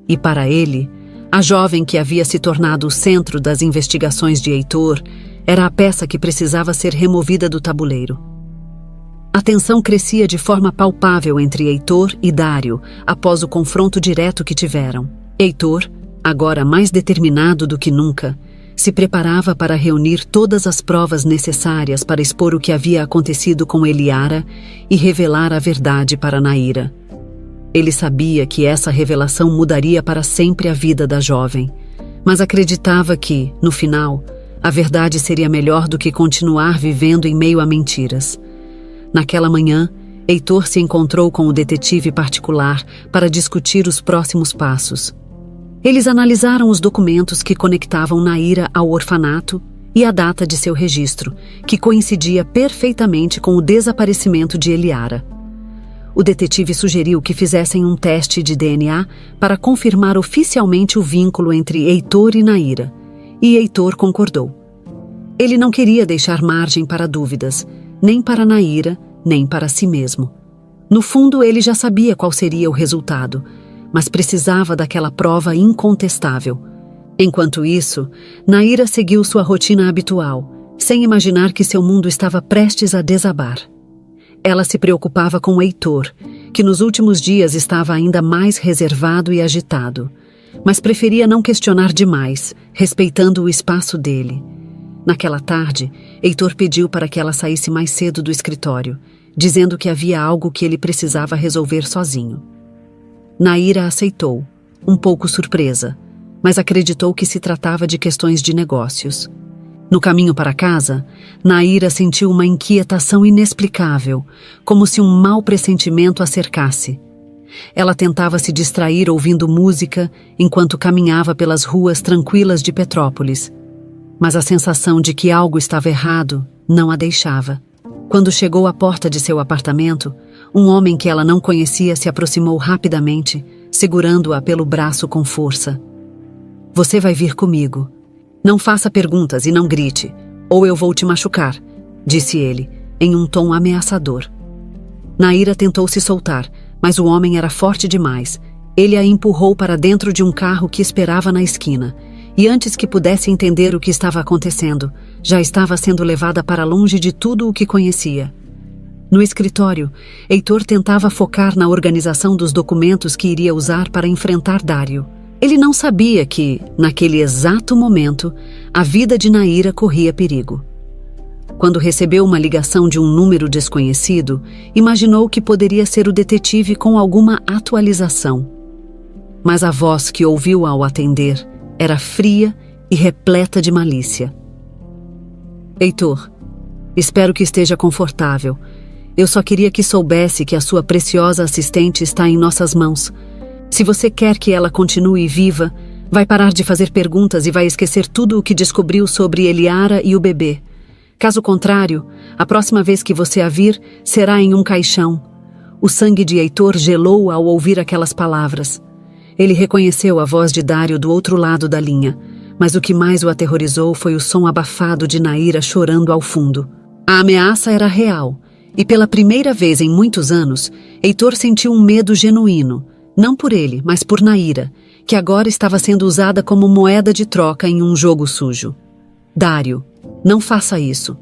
E para ele, a jovem que havia se tornado o centro das investigações de Heitor era a peça que precisava ser removida do tabuleiro. A tensão crescia de forma palpável entre Heitor e Dário após o confronto direto que tiveram. Heitor, agora mais determinado do que nunca, se preparava para reunir todas as provas necessárias para expor o que havia acontecido com Eliara e revelar a verdade para Naira. Ele sabia que essa revelação mudaria para sempre a vida da jovem, mas acreditava que, no final, a verdade seria melhor do que continuar vivendo em meio a mentiras. Naquela manhã, Heitor se encontrou com o detetive particular para discutir os próximos passos. Eles analisaram os documentos que conectavam Naira ao orfanato e a data de seu registro, que coincidia perfeitamente com o desaparecimento de Eliara. O detetive sugeriu que fizessem um teste de DNA para confirmar oficialmente o vínculo entre Heitor e Naira, e Heitor concordou. Ele não queria deixar margem para dúvidas, nem para Naira, nem para si mesmo. No fundo, ele já sabia qual seria o resultado, mas precisava daquela prova incontestável. Enquanto isso, Naira seguiu sua rotina habitual, sem imaginar que seu mundo estava prestes a desabar. Ela se preocupava com Heitor, que nos últimos dias estava ainda mais reservado e agitado, mas preferia não questionar demais, respeitando o espaço dele. Naquela tarde, Heitor pediu para que ela saísse mais cedo do escritório, dizendo que havia algo que ele precisava resolver sozinho. Naira aceitou, um pouco surpresa, mas acreditou que se tratava de questões de negócios. No caminho para casa, Naira sentiu uma inquietação inexplicável, como se um mau pressentimento a cercasse. Ela tentava se distrair ouvindo música enquanto caminhava pelas ruas tranquilas de Petrópolis. Mas a sensação de que algo estava errado não a deixava. Quando chegou à porta de seu apartamento, um homem que ela não conhecia se aproximou rapidamente, segurando-a pelo braço com força. Você vai vir comigo. Não faça perguntas e não grite, ou eu vou te machucar, disse ele, em um tom ameaçador. Naira tentou se soltar, mas o homem era forte demais. Ele a empurrou para dentro de um carro que esperava na esquina, e antes que pudesse entender o que estava acontecendo, já estava sendo levada para longe de tudo o que conhecia. No escritório, Heitor tentava focar na organização dos documentos que iria usar para enfrentar Dário. Ele não sabia que, naquele exato momento, a vida de Naira corria perigo. Quando recebeu uma ligação de um número desconhecido, imaginou que poderia ser o detetive com alguma atualização. Mas a voz que ouviu ao atender era fria e repleta de malícia. Heitor, espero que esteja confortável. Eu só queria que soubesse que a sua preciosa assistente está em nossas mãos. Se você quer que ela continue viva, vai parar de fazer perguntas e vai esquecer tudo o que descobriu sobre Eliara e o bebê. Caso contrário, a próxima vez que você a vir, será em um caixão. O sangue de Heitor gelou ao ouvir aquelas palavras. Ele reconheceu a voz de Dário do outro lado da linha, mas o que mais o aterrorizou foi o som abafado de Naira chorando ao fundo. A ameaça era real, e pela primeira vez em muitos anos, Heitor sentiu um medo genuíno, não por ele, mas por Naira, que agora estava sendo usada como moeda de troca em um jogo sujo. Dário, não faça isso.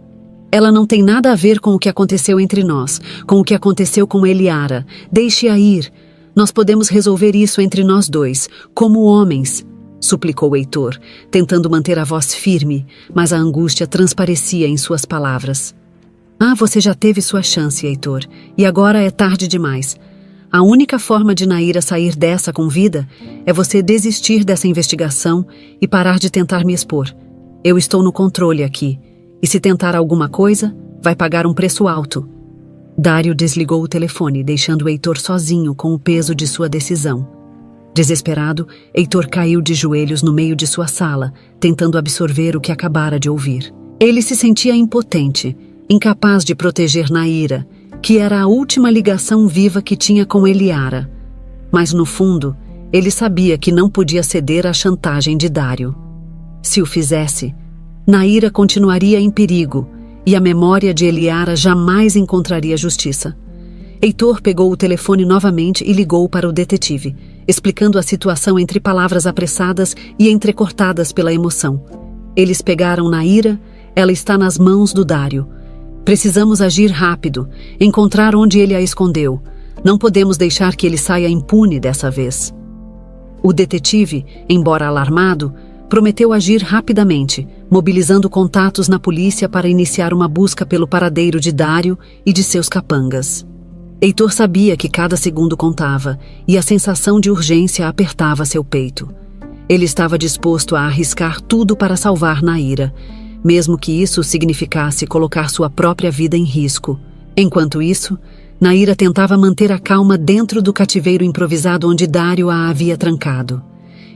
Ela não tem nada a ver com o que aconteceu entre nós, com o que aconteceu com Eliara. Deixe-a ir. Nós podemos resolver isso entre nós dois, como homens, suplicou Heitor, tentando manter a voz firme, mas a angústia transparecia em suas palavras. Ah, você já teve sua chance, Heitor, e agora é tarde demais. A única forma de Naira sair dessa com vida é você desistir dessa investigação e parar de tentar me expor. Eu estou no controle aqui, e se tentar alguma coisa, vai pagar um preço alto. Dário desligou o telefone, deixando Heitor sozinho com o peso de sua decisão. Desesperado, Heitor caiu de joelhos no meio de sua sala, tentando absorver o que acabara de ouvir. Ele se sentia impotente, incapaz de proteger Naira, que era a última ligação viva que tinha com Eliara. Mas no fundo, ele sabia que não podia ceder à chantagem de Dário. Se o fizesse, Naira continuaria em perigo, e a memória de Eliara jamais encontraria justiça. Heitor pegou o telefone novamente e ligou para o detetive, explicando a situação entre palavras apressadas e entrecortadas pela emoção. Eles pegaram Naira, ela está nas mãos do Dário. Precisamos agir rápido, encontrar onde ele a escondeu. Não podemos deixar que ele saia impune dessa vez. O detetive, embora alarmado, prometeu agir rapidamente, mobilizando contatos na polícia para iniciar uma busca pelo paradeiro de Dário e de seus capangas. Heitor sabia que cada segundo contava, e a sensação de urgência apertava seu peito. Ele estava disposto a arriscar tudo para salvar Naira, mesmo que isso significasse colocar sua própria vida em risco. Enquanto isso, Naira tentava manter a calma dentro do cativeiro improvisado onde Dário a havia trancado.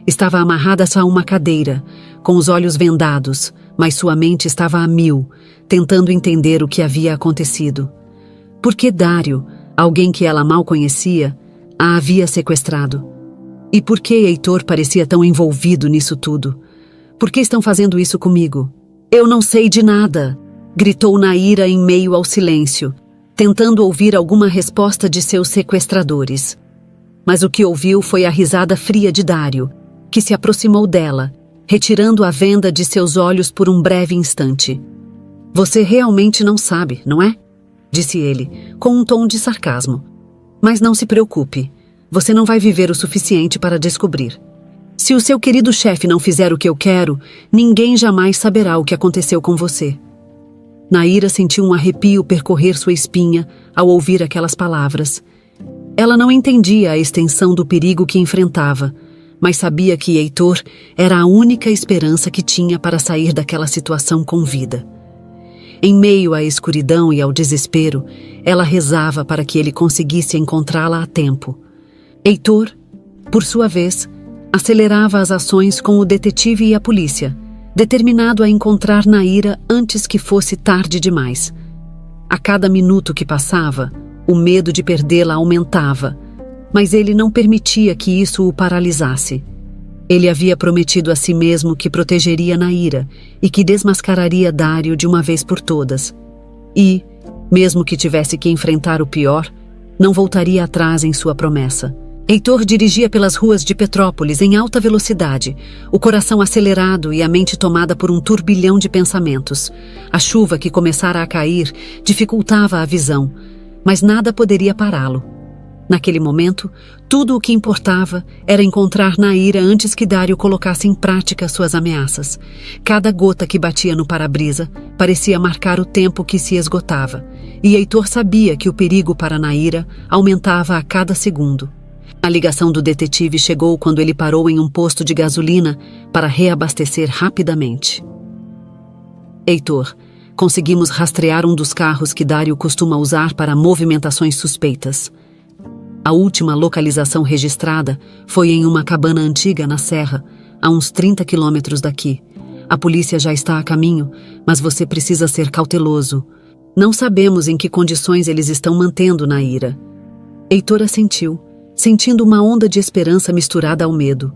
Estava amarrada a uma cadeira, com os olhos vendados, mas sua mente estava a mil, tentando entender o que havia acontecido. Por que Dário, alguém que ela mal conhecia, a havia sequestrado? E por que Heitor parecia tão envolvido nisso tudo? Por que estão fazendo isso comigo? Eu não sei de nada, gritou Naira em meio ao silêncio, tentando ouvir alguma resposta de seus sequestradores. Mas o que ouviu foi a risada fria de Dário, que se aproximou dela, retirando a venda de seus olhos por um breve instante. Você realmente não sabe, não é? Disse ele, com um tom de sarcasmo. Mas não se preocupe, você não vai viver o suficiente para descobrir. Se o seu querido chefe não fizer o que eu quero, ninguém jamais saberá o que aconteceu com você. Naira sentiu um arrepio percorrer sua espinha ao ouvir aquelas palavras. Ela não entendia a extensão do perigo que enfrentava, mas sabia que Heitor era a única esperança que tinha para sair daquela situação com vida. Em meio à escuridão e ao desespero, ela rezava para que ele conseguisse encontrá-la a tempo. Heitor, por sua vez, acelerava as ações com o detetive e a polícia, determinado a encontrar Naira antes que fosse tarde demais. A cada minuto que passava, o medo de perdê-la aumentava, mas ele não permitia que isso o paralisasse. Ele havia prometido a si mesmo que protegeria Naira e que desmascararia Dário de uma vez por todas. E, mesmo que tivesse que enfrentar o pior, não voltaria atrás em sua promessa. Heitor dirigia pelas ruas de Petrópolis em alta velocidade, o coração acelerado e a mente tomada por um turbilhão de pensamentos. A chuva que começara a cair dificultava a visão, mas nada poderia pará-lo. Naquele momento, tudo o que importava era encontrar Naira antes que Dário colocasse em prática suas ameaças. Cada gota que batia no para-brisa parecia marcar o tempo que se esgotava, e Heitor sabia que o perigo para Naira aumentava a cada segundo. A ligação do detetive chegou quando ele parou em um posto de gasolina para reabastecer rapidamente. Heitor, conseguimos rastrear um dos carros que Dário costuma usar para movimentações suspeitas. A última localização registrada foi em uma cabana antiga na serra, a uns 30 quilômetros daqui. A polícia já está a caminho, mas você precisa ser cauteloso. Não sabemos em que condições eles estão mantendo Naira. Heitor assentiu, sentindo uma onda de esperança misturada ao medo.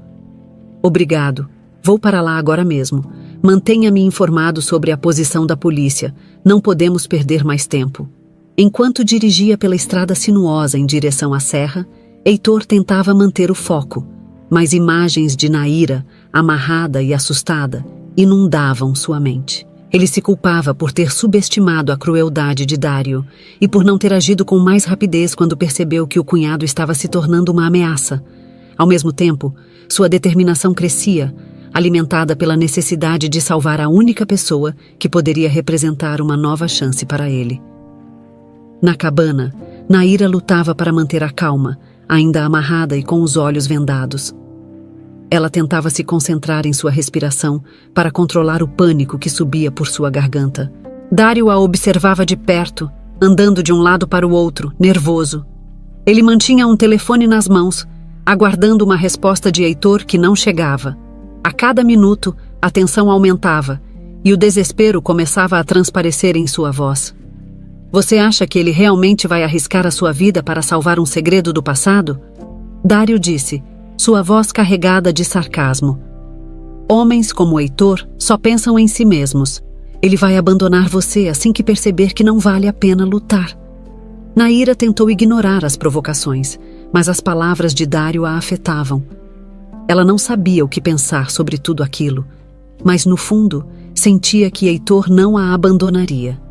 Obrigado. Vou para lá agora mesmo. Mantenha-me informado sobre a posição da polícia. Não podemos perder mais tempo. Enquanto dirigia pela estrada sinuosa em direção à serra, Heitor tentava manter o foco, mas imagens de Naira, amarrada e assustada, inundavam sua mente. Ele se culpava por ter subestimado a crueldade de Dário e por não ter agido com mais rapidez quando percebeu que o cunhado estava se tornando uma ameaça. Ao mesmo tempo, sua determinação crescia, alimentada pela necessidade de salvar a única pessoa que poderia representar uma nova chance para ele. Na cabana, Naira lutava para manter a calma, ainda amarrada e com os olhos vendados. Ela tentava se concentrar em sua respiração para controlar o pânico que subia por sua garganta. Dário a observava de perto, andando de um lado para o outro, nervoso. Ele mantinha um telefone nas mãos, aguardando uma resposta de Heitor que não chegava. A cada minuto, a tensão aumentava e o desespero começava a transparecer em sua voz. Você acha que ele realmente vai arriscar a sua vida para salvar um segredo do passado? Dário disse, sua voz carregada de sarcasmo. Homens como Heitor só pensam em si mesmos. Ele vai abandonar você assim que perceber que não vale a pena lutar. Naira tentou ignorar as provocações, mas as palavras de Dário a afetavam. Ela não sabia o que pensar sobre tudo aquilo, mas no fundo sentia que Heitor não a abandonaria.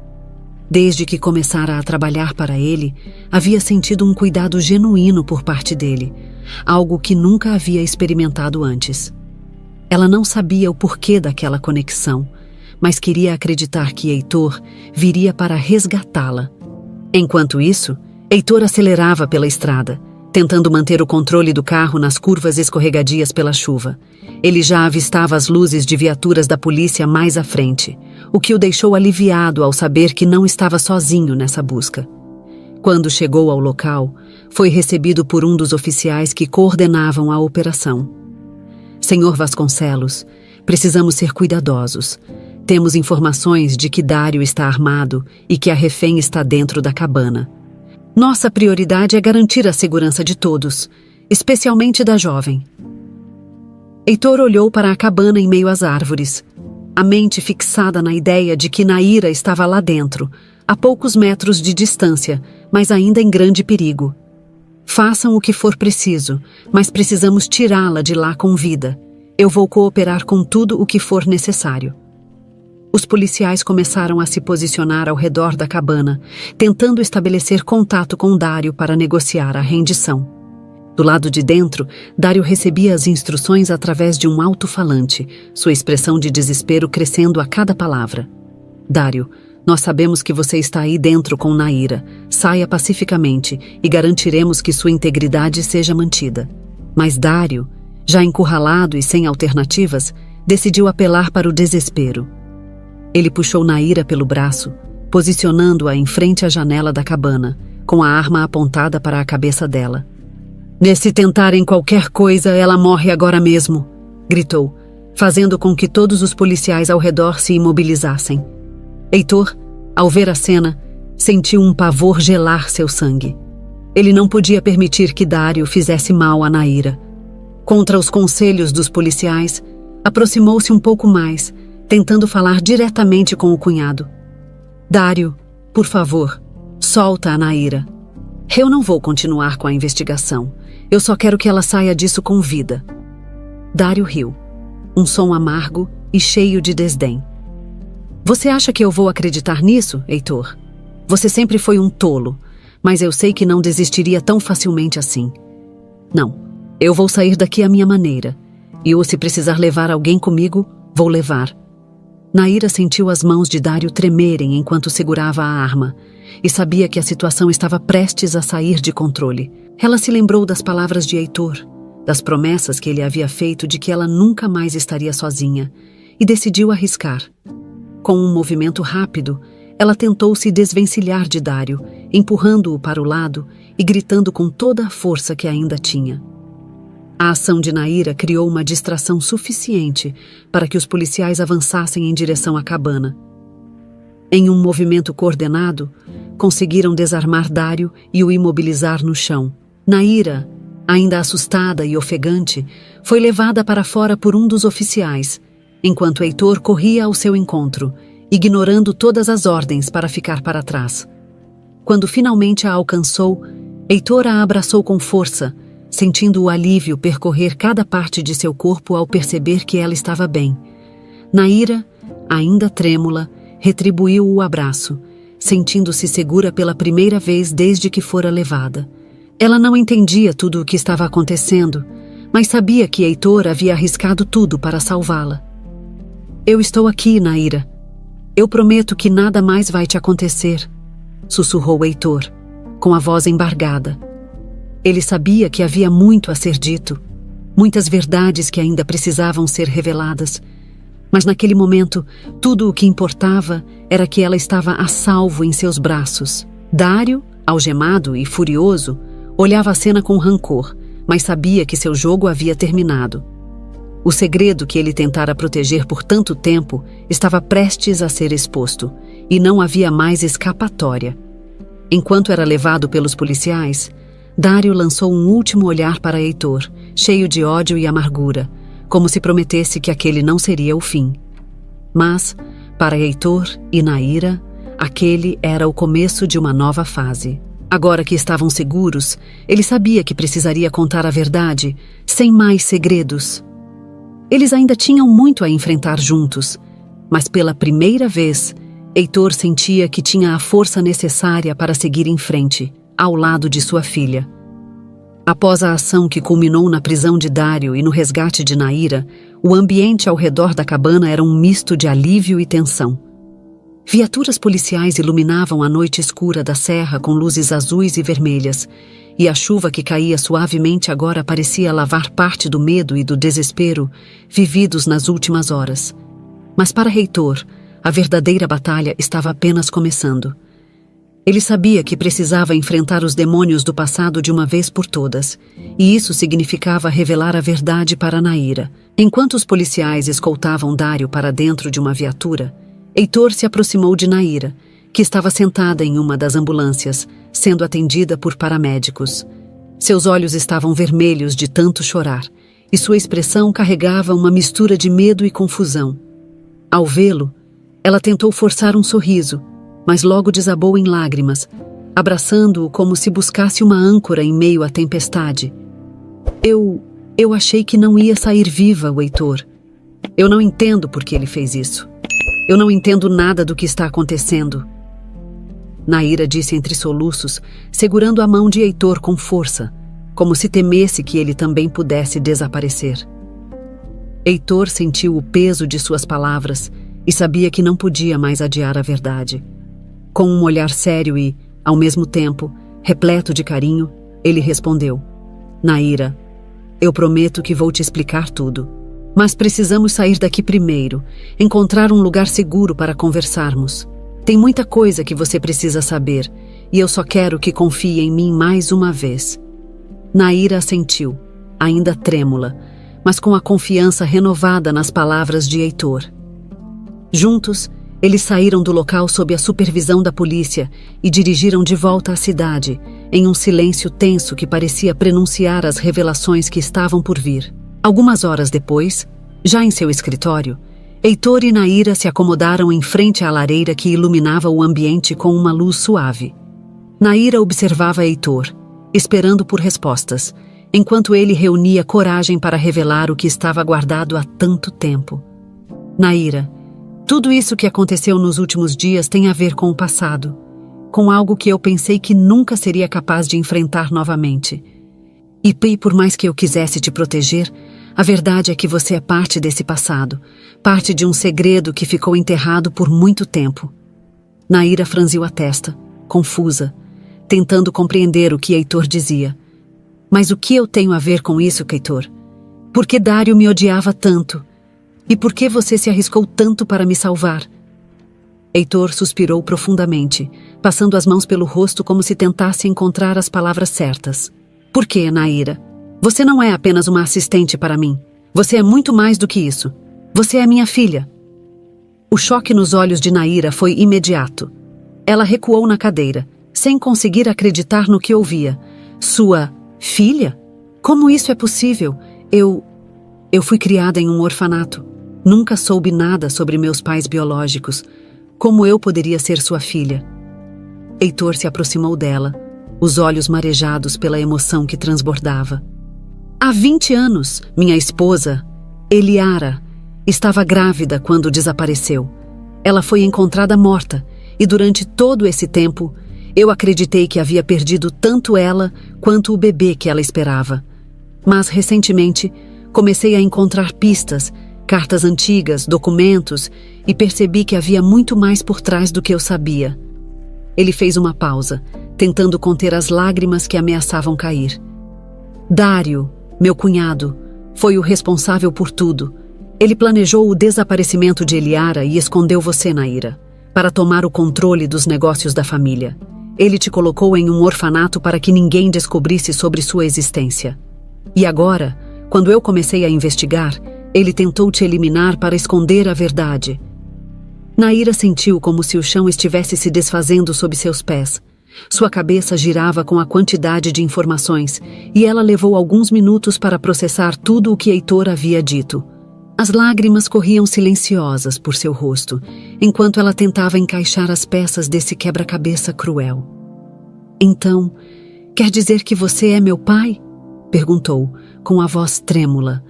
Desde que começara a trabalhar para ele, havia sentido um cuidado genuíno por parte dele, algo que nunca havia experimentado antes. Ela não sabia o porquê daquela conexão, mas queria acreditar que Heitor viria para resgatá-la. Enquanto isso, Heitor acelerava pela estrada, tentando manter o controle do carro nas curvas escorregadias pela chuva. Ele já avistava as luzes de viaturas da polícia mais à frente, o que o deixou aliviado ao saber que não estava sozinho nessa busca. Quando chegou ao local, foi recebido por um dos oficiais que coordenavam a operação. Senhor Vasconcelos, precisamos ser cuidadosos. Temos informações de que Dário está armado e que a refém está dentro da cabana. Nossa prioridade é garantir a segurança de todos, especialmente da jovem. Heitor olhou para a cabana em meio às árvores, a mente fixada na ideia de que Naira estava lá dentro, a poucos metros de distância, mas ainda em grande perigo. Façam o que for preciso, mas precisamos tirá-la de lá com vida. Eu vou cooperar com tudo o que for necessário. Os policiais começaram a se posicionar ao redor da cabana, tentando estabelecer contato com Dário para negociar a rendição. Do lado de dentro, Dário recebia as instruções através de um alto-falante, sua expressão de desespero crescendo a cada palavra. Dário, nós sabemos que você está aí dentro com Naira. Saia pacificamente e garantiremos que sua integridade seja mantida. Mas Dário, já encurralado e sem alternativas, decidiu apelar para o desespero. Ele puxou Naira pelo braço, posicionando-a em frente à janela da cabana, com a arma apontada para a cabeça dela. Se tentarem qualquer coisa, ela morre agora mesmo, gritou, fazendo com que todos os policiais ao redor se imobilizassem. Heitor, ao ver a cena, sentiu um pavor gelar seu sangue. Ele não podia permitir que Dário fizesse mal a Naíra. Contra os conselhos dos policiais, aproximou-se um pouco mais, tentando falar diretamente com o cunhado. Dário, por favor, solta a Naíra. Eu não vou continuar com a investigação. Eu só quero que ela saia disso com vida. Dário riu, um som amargo e cheio de desdém. Você acha que eu vou acreditar nisso, Heitor? Você sempre foi um tolo, mas eu sei que não desistiria tão facilmente assim. Não, eu vou sair daqui à minha maneira, e se precisar levar alguém comigo, vou levar. Naíra sentiu as mãos de Dário tremerem enquanto segurava a arma, e sabia que a situação estava prestes a sair de controle. Ela se lembrou das palavras de Heitor, das promessas que ele havia feito de que ela nunca mais estaria sozinha, e decidiu arriscar. Com um movimento rápido, ela tentou se desvencilhar de Dário, empurrando-o para o lado e gritando com toda a força que ainda tinha. A ação de Naíra criou uma distração suficiente para que os policiais avançassem em direção à cabana. Em um movimento coordenado, conseguiram desarmar Dário e o imobilizar no chão. Naíra, ainda assustada e ofegante, foi levada para fora por um dos oficiais, enquanto Heitor corria ao seu encontro, ignorando todas as ordens para ficar para trás. Quando finalmente a alcançou, Heitor a abraçou com força, sentindo o alívio percorrer cada parte de seu corpo ao perceber que ela estava bem. Naíra, ainda trêmula, retribuiu o abraço, sentindo-se segura pela primeira vez desde que fora levada. Ela não entendia tudo o que estava acontecendo, mas sabia que Heitor havia arriscado tudo para salvá-la. Eu estou aqui, Naíra. Eu prometo que nada mais vai te acontecer, sussurrou Heitor, com a voz embargada. Ele sabia que havia muito a ser dito, muitas verdades que ainda precisavam ser reveladas, mas naquele momento tudo o que importava era que ela estava a salvo em seus braços. Dário, algemado e furioso, olhava a cena com rancor, mas sabia que seu jogo havia terminado. O segredo que ele tentara proteger por tanto tempo estava prestes a ser exposto, e não havia mais escapatória. Enquanto era levado pelos policiais, Dário lançou um último olhar para Heitor, cheio de ódio e amargura, como se prometesse que aquele não seria o fim. Mas, para Heitor e Naíra, aquele era o começo de uma nova fase. Agora que estavam seguros, ele sabia que precisaria contar a verdade, sem mais segredos. Eles ainda tinham muito a enfrentar juntos, mas pela primeira vez, Heitor sentia que tinha a força necessária para seguir em frente, ao lado de sua filha. Após a ação que culminou na prisão de Dário e no resgate de Naíra, o ambiente ao redor da cabana era um misto de alívio e tensão. Viaturas policiais iluminavam a noite escura da serra com luzes azuis e vermelhas, e a chuva que caía suavemente agora parecia lavar parte do medo e do desespero vividos nas últimas horas. Mas para Heitor, a verdadeira batalha estava apenas começando. Ele sabia que precisava enfrentar os demônios do passado de uma vez por todas, e isso significava revelar a verdade para Naíra. Enquanto os policiais escoltavam Dário para dentro de uma viatura, Heitor se aproximou de Naíra, que estava sentada em uma das ambulâncias, sendo atendida por paramédicos. Seus olhos estavam vermelhos de tanto chorar, e sua expressão carregava uma mistura de medo e confusão. Ao vê-lo, ela tentou forçar um sorriso, mas logo desabou em lágrimas, abraçando-o como se buscasse uma âncora em meio à tempestade. Eu achei que não ia sair viva, Heitor. Eu não entendo por que ele fez isso. Eu não entendo nada do que está acontecendo. Naíra disse entre soluços, segurando a mão de Heitor com força, como se temesse que ele também pudesse desaparecer. Heitor sentiu o peso de suas palavras e sabia que não podia mais adiar a verdade. Com um olhar sério e, ao mesmo tempo, repleto de carinho, ele respondeu: Naíra, eu prometo que vou te explicar tudo. Mas precisamos sair daqui primeiro, encontrar um lugar seguro para conversarmos. Tem muita coisa que você precisa saber, e eu só quero que confie em mim mais uma vez. Naíra assentiu, ainda trêmula, mas com a confiança renovada nas palavras de Heitor. Juntos, eles saíram do local sob a supervisão da polícia e dirigiram de volta à cidade, em um silêncio tenso que parecia prenunciar as revelações que estavam por vir. Algumas horas depois, já em seu escritório, Heitor e Naíra se acomodaram em frente à lareira que iluminava o ambiente com uma luz suave. Naíra observava Heitor, esperando por respostas, enquanto ele reunia coragem para revelar o que estava guardado há tanto tempo. Naíra, tudo isso que aconteceu nos últimos dias tem a ver com o passado, com algo que eu pensei que nunca seria capaz de enfrentar novamente. E por mais que eu quisesse te proteger, a verdade é que você é parte desse passado, parte de um segredo que ficou enterrado por muito tempo. Naíra franziu a testa, confusa, tentando compreender o que Heitor dizia. Mas o que eu tenho a ver com isso, Heitor? Por que Dário me odiava tanto? E por que você se arriscou tanto para me salvar? Heitor suspirou profundamente, passando as mãos pelo rosto como se tentasse encontrar as palavras certas. Por que, Naíra? Você não é apenas uma assistente para mim. Você é muito mais do que isso. Você é minha filha. O choque nos olhos de Naíra foi imediato. Ela recuou na cadeira, sem conseguir acreditar no que ouvia. Sua filha? Como isso é possível? Eu fui criada em um orfanato. Nunca soube nada sobre meus pais biológicos. Como eu poderia ser sua filha? Heitor se aproximou dela, os olhos marejados pela emoção que transbordava. Há 20 anos, minha esposa, Eliara, estava grávida quando desapareceu. Ela foi encontrada morta, e durante todo esse tempo, eu acreditei que havia perdido tanto ela quanto o bebê que ela esperava. Mas, recentemente, comecei a encontrar pistas, cartas antigas, documentos, e percebi que havia muito mais por trás do que eu sabia. Ele fez uma pausa, tentando conter as lágrimas que ameaçavam cair. Dário, meu cunhado, foi o responsável por tudo. Ele planejou o desaparecimento de Eliara e escondeu você, Naíra, para tomar o controle dos negócios da família. Ele te colocou em um orfanato para que ninguém descobrisse sobre sua existência. E agora, quando eu comecei a investigar, ele tentou te eliminar para esconder a verdade. Naíra sentiu como se o chão estivesse se desfazendo sob seus pés. Sua cabeça girava com a quantidade de informações, e ela levou alguns minutos para processar tudo o que Heitor havia dito. As lágrimas corriam silenciosas por seu rosto, enquanto ela tentava encaixar as peças desse quebra-cabeça cruel. Então, quer dizer que você é meu pai? Perguntou, com a voz trêmula,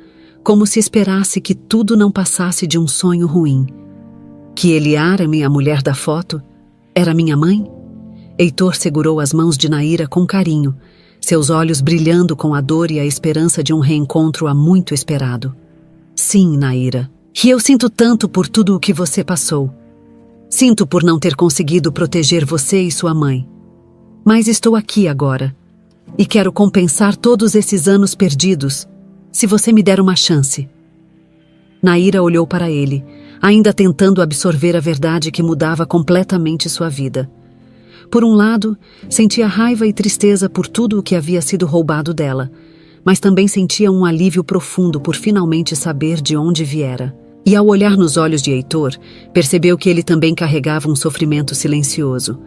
como se esperasse que tudo não passasse de um sonho ruim. Que Eliara, minha mulher da foto, era minha mãe? Heitor segurou as mãos de Naíra com carinho, seus olhos brilhando com a dor e a esperança de um reencontro há muito esperado. Sim, Naíra, e eu sinto tanto por tudo o que você passou. Sinto por não ter conseguido proteger você e sua mãe. Mas estou aqui agora, e quero compensar todos esses anos perdidos, se você me der uma chance. Naíra olhou para ele, ainda tentando absorver a verdade que mudava completamente sua vida. Por um lado, sentia raiva e tristeza por tudo o que havia sido roubado dela, mas também sentia um alívio profundo por finalmente saber de onde viera. E ao olhar nos olhos de Heitor, percebeu que ele também carregava um sofrimento silencioso,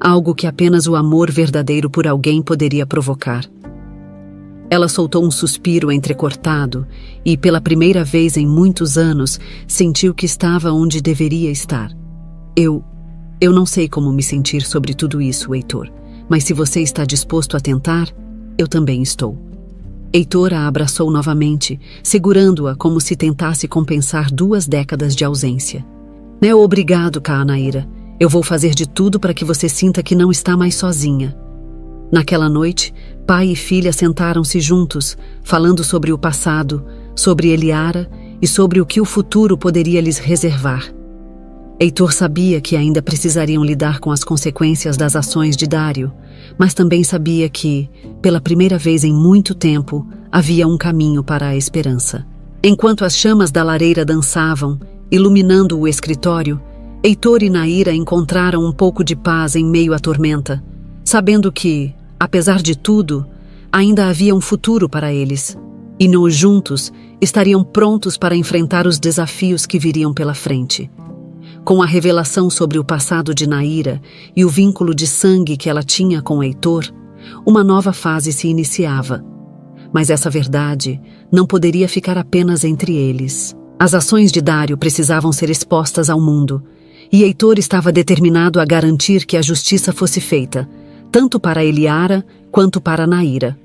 algo que apenas o amor verdadeiro por alguém poderia provocar. Ela soltou um suspiro entrecortado e, pela primeira vez em muitos anos, sentiu que estava onde deveria estar. Eu não sei como me sentir sobre tudo isso, Heitor, mas se você está disposto a tentar, eu também estou. Heitor a abraçou novamente, segurando-a como se tentasse compensar 2 décadas de ausência. Obrigado, Naíra. Eu vou fazer de tudo para que você sinta que não está mais sozinha. Naquela noite, pai e filha sentaram-se juntos, falando sobre o passado, sobre Eliara e sobre o que o futuro poderia lhes reservar. Heitor sabia que ainda precisariam lidar com as consequências das ações de Dário, mas também sabia que, pela primeira vez em muito tempo, havia um caminho para a esperança. Enquanto as chamas da lareira dançavam, iluminando o escritório, Heitor e Naíra encontraram um pouco de paz em meio à tormenta, sabendo que, apesar de tudo, Ainda havia um futuro para eles, e juntos estariam prontos para enfrentar os desafios que viriam pela frente. Com a revelação sobre o passado de Naira e o vínculo de sangue que ela tinha com Heitor, uma nova fase se iniciava. Mas essa verdade não poderia ficar apenas entre eles. As ações de Dário precisavam ser expostas ao mundo, e Heitor estava determinado a garantir que a justiça fosse feita, tanto para Eliara quanto para Naira.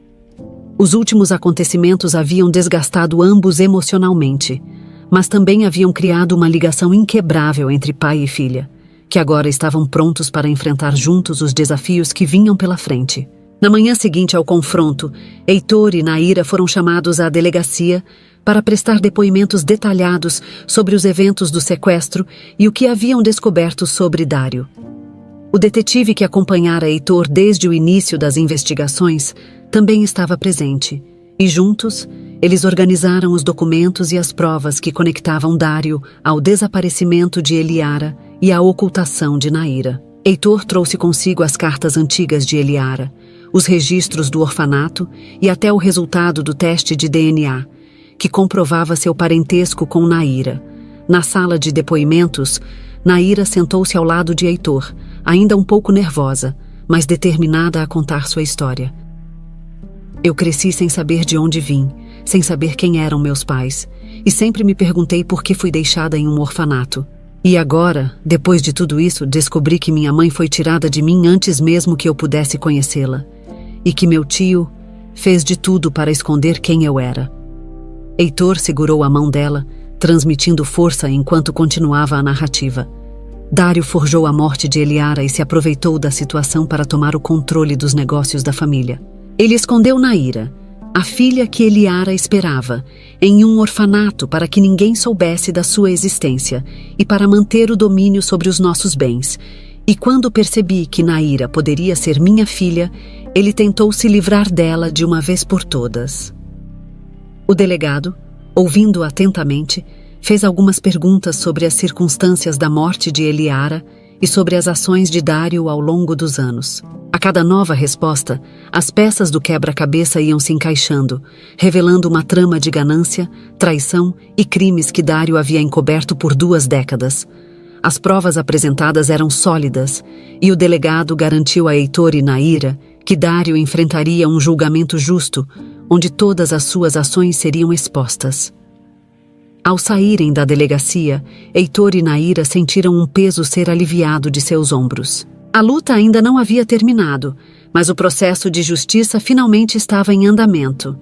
Os últimos acontecimentos haviam desgastado ambos emocionalmente, mas também haviam criado uma ligação inquebrável entre pai e filha, que agora estavam prontos para enfrentar juntos os desafios que vinham pela frente. Na manhã seguinte ao confronto, Heitor e Naira foram chamados à delegacia para prestar depoimentos detalhados sobre os eventos do sequestro e o que haviam descoberto sobre Dário. O detetive que acompanhara Heitor desde o início das investigações também estava presente, e juntos eles organizaram os documentos e as provas que conectavam Dário ao desaparecimento de Eliara e à ocultação de Naira. Heitor trouxe consigo as cartas antigas de Eliara, os registros do orfanato e até o resultado do teste de DNA, que comprovava seu parentesco com Naira. Na sala de depoimentos, Naira sentou-se ao lado de Heitor, ainda um pouco nervosa, mas determinada a contar sua história. Eu cresci sem saber de onde vim, sem saber quem eram meus pais, e sempre me perguntei por que fui deixada em um orfanato. E agora, depois de tudo isso, descobri que minha mãe foi tirada de mim antes mesmo que eu pudesse conhecê-la, e que meu tio fez de tudo para esconder quem eu era. Heitor segurou a mão dela, transmitindo força enquanto continuava a narrativa. Dário forjou a morte de Eliara e se aproveitou da situação para tomar o controle dos negócios da família. Ele escondeu Naira, a filha que Eliara esperava, em um orfanato para que ninguém soubesse da sua existência e para manter o domínio sobre os nossos bens. E quando percebi que Naira poderia ser minha filha, ele tentou se livrar dela de uma vez por todas. O delegado, ouvindo atentamente, fez algumas perguntas sobre as circunstâncias da morte de Eliara e sobre as ações de Dário ao longo dos anos. A cada nova resposta, as peças do quebra-cabeça iam se encaixando, revelando uma trama de ganância, traição e crimes que Dário havia encoberto por 2 décadas. As provas apresentadas eram sólidas, e o delegado garantiu a Heitor e Naira que Dário enfrentaria um julgamento justo, onde todas as suas ações seriam expostas. Ao saírem da delegacia, Heitor e Naira sentiram um peso ser aliviado de seus ombros. A luta ainda não havia terminado, mas o processo de justiça finalmente estava em andamento.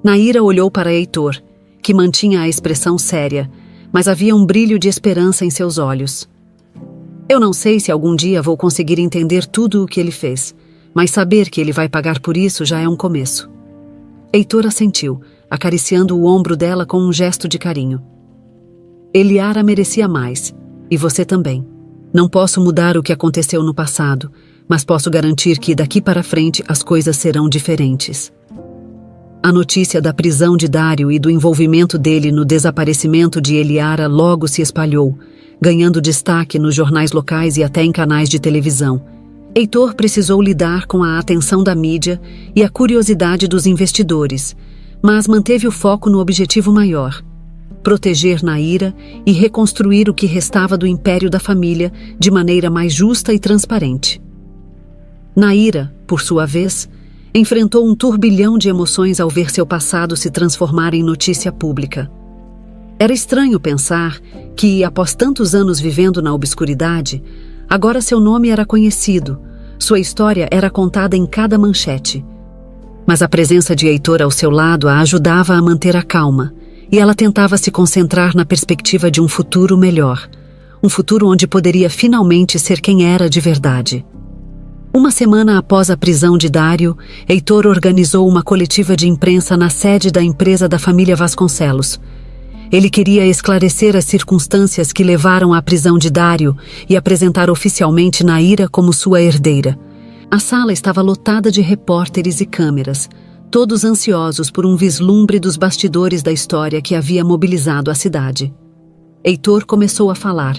Naira olhou para Heitor, que mantinha a expressão séria, mas havia um brilho de esperança em seus olhos. Eu não sei se algum dia vou conseguir entender tudo o que ele fez, mas saber que ele vai pagar por isso já é um começo. Heitor assentiu, acariciando o ombro dela com um gesto de carinho. Eliara merecia mais, e você também. Não posso mudar o que aconteceu no passado, mas posso garantir que daqui para frente as coisas serão diferentes. A notícia da prisão de Dário e do envolvimento dele no desaparecimento de Eliara logo se espalhou, ganhando destaque nos jornais locais e até em canais de televisão. Heitor precisou lidar com a atenção da mídia e a curiosidade dos investidores, mas manteve o foco no objetivo maior: proteger Naira e reconstruir o que restava do império da família de maneira mais justa e transparente. Naira, por sua vez, enfrentou um turbilhão de emoções ao ver seu passado se transformar em notícia pública. Era estranho pensar que, após tantos anos vivendo na obscuridade, agora seu nome era conhecido, sua história era contada em cada manchete. Mas a presença de Heitor ao seu lado a ajudava a manter a calma, e ela tentava se concentrar na perspectiva de um futuro melhor, um futuro onde poderia finalmente ser quem era de verdade. Uma semana após a prisão de Dário, Heitor organizou uma coletiva de imprensa na sede da empresa da família Vasconcelos. Ele queria esclarecer as circunstâncias que levaram à prisão de Dário e apresentar oficialmente Naira como sua herdeira. A sala estava lotada de repórteres e câmeras, todos ansiosos por um vislumbre dos bastidores da história que havia mobilizado a cidade. Heitor começou a falar,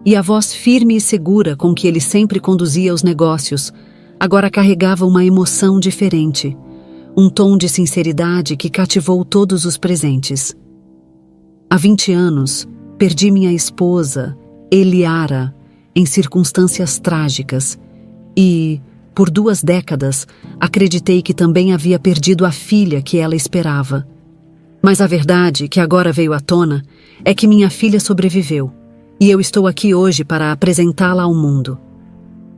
e a voz firme e segura com que ele sempre conduzia os negócios agora carregava uma emoção diferente, um tom de sinceridade que cativou todos os presentes. Há 20 anos, perdi minha esposa, Eliara, em circunstâncias trágicas e, por 2 décadas, acreditei que também havia perdido a filha que ela esperava. Mas a verdade, que agora veio à tona, é que minha filha sobreviveu, e eu estou aqui hoje para apresentá-la ao mundo.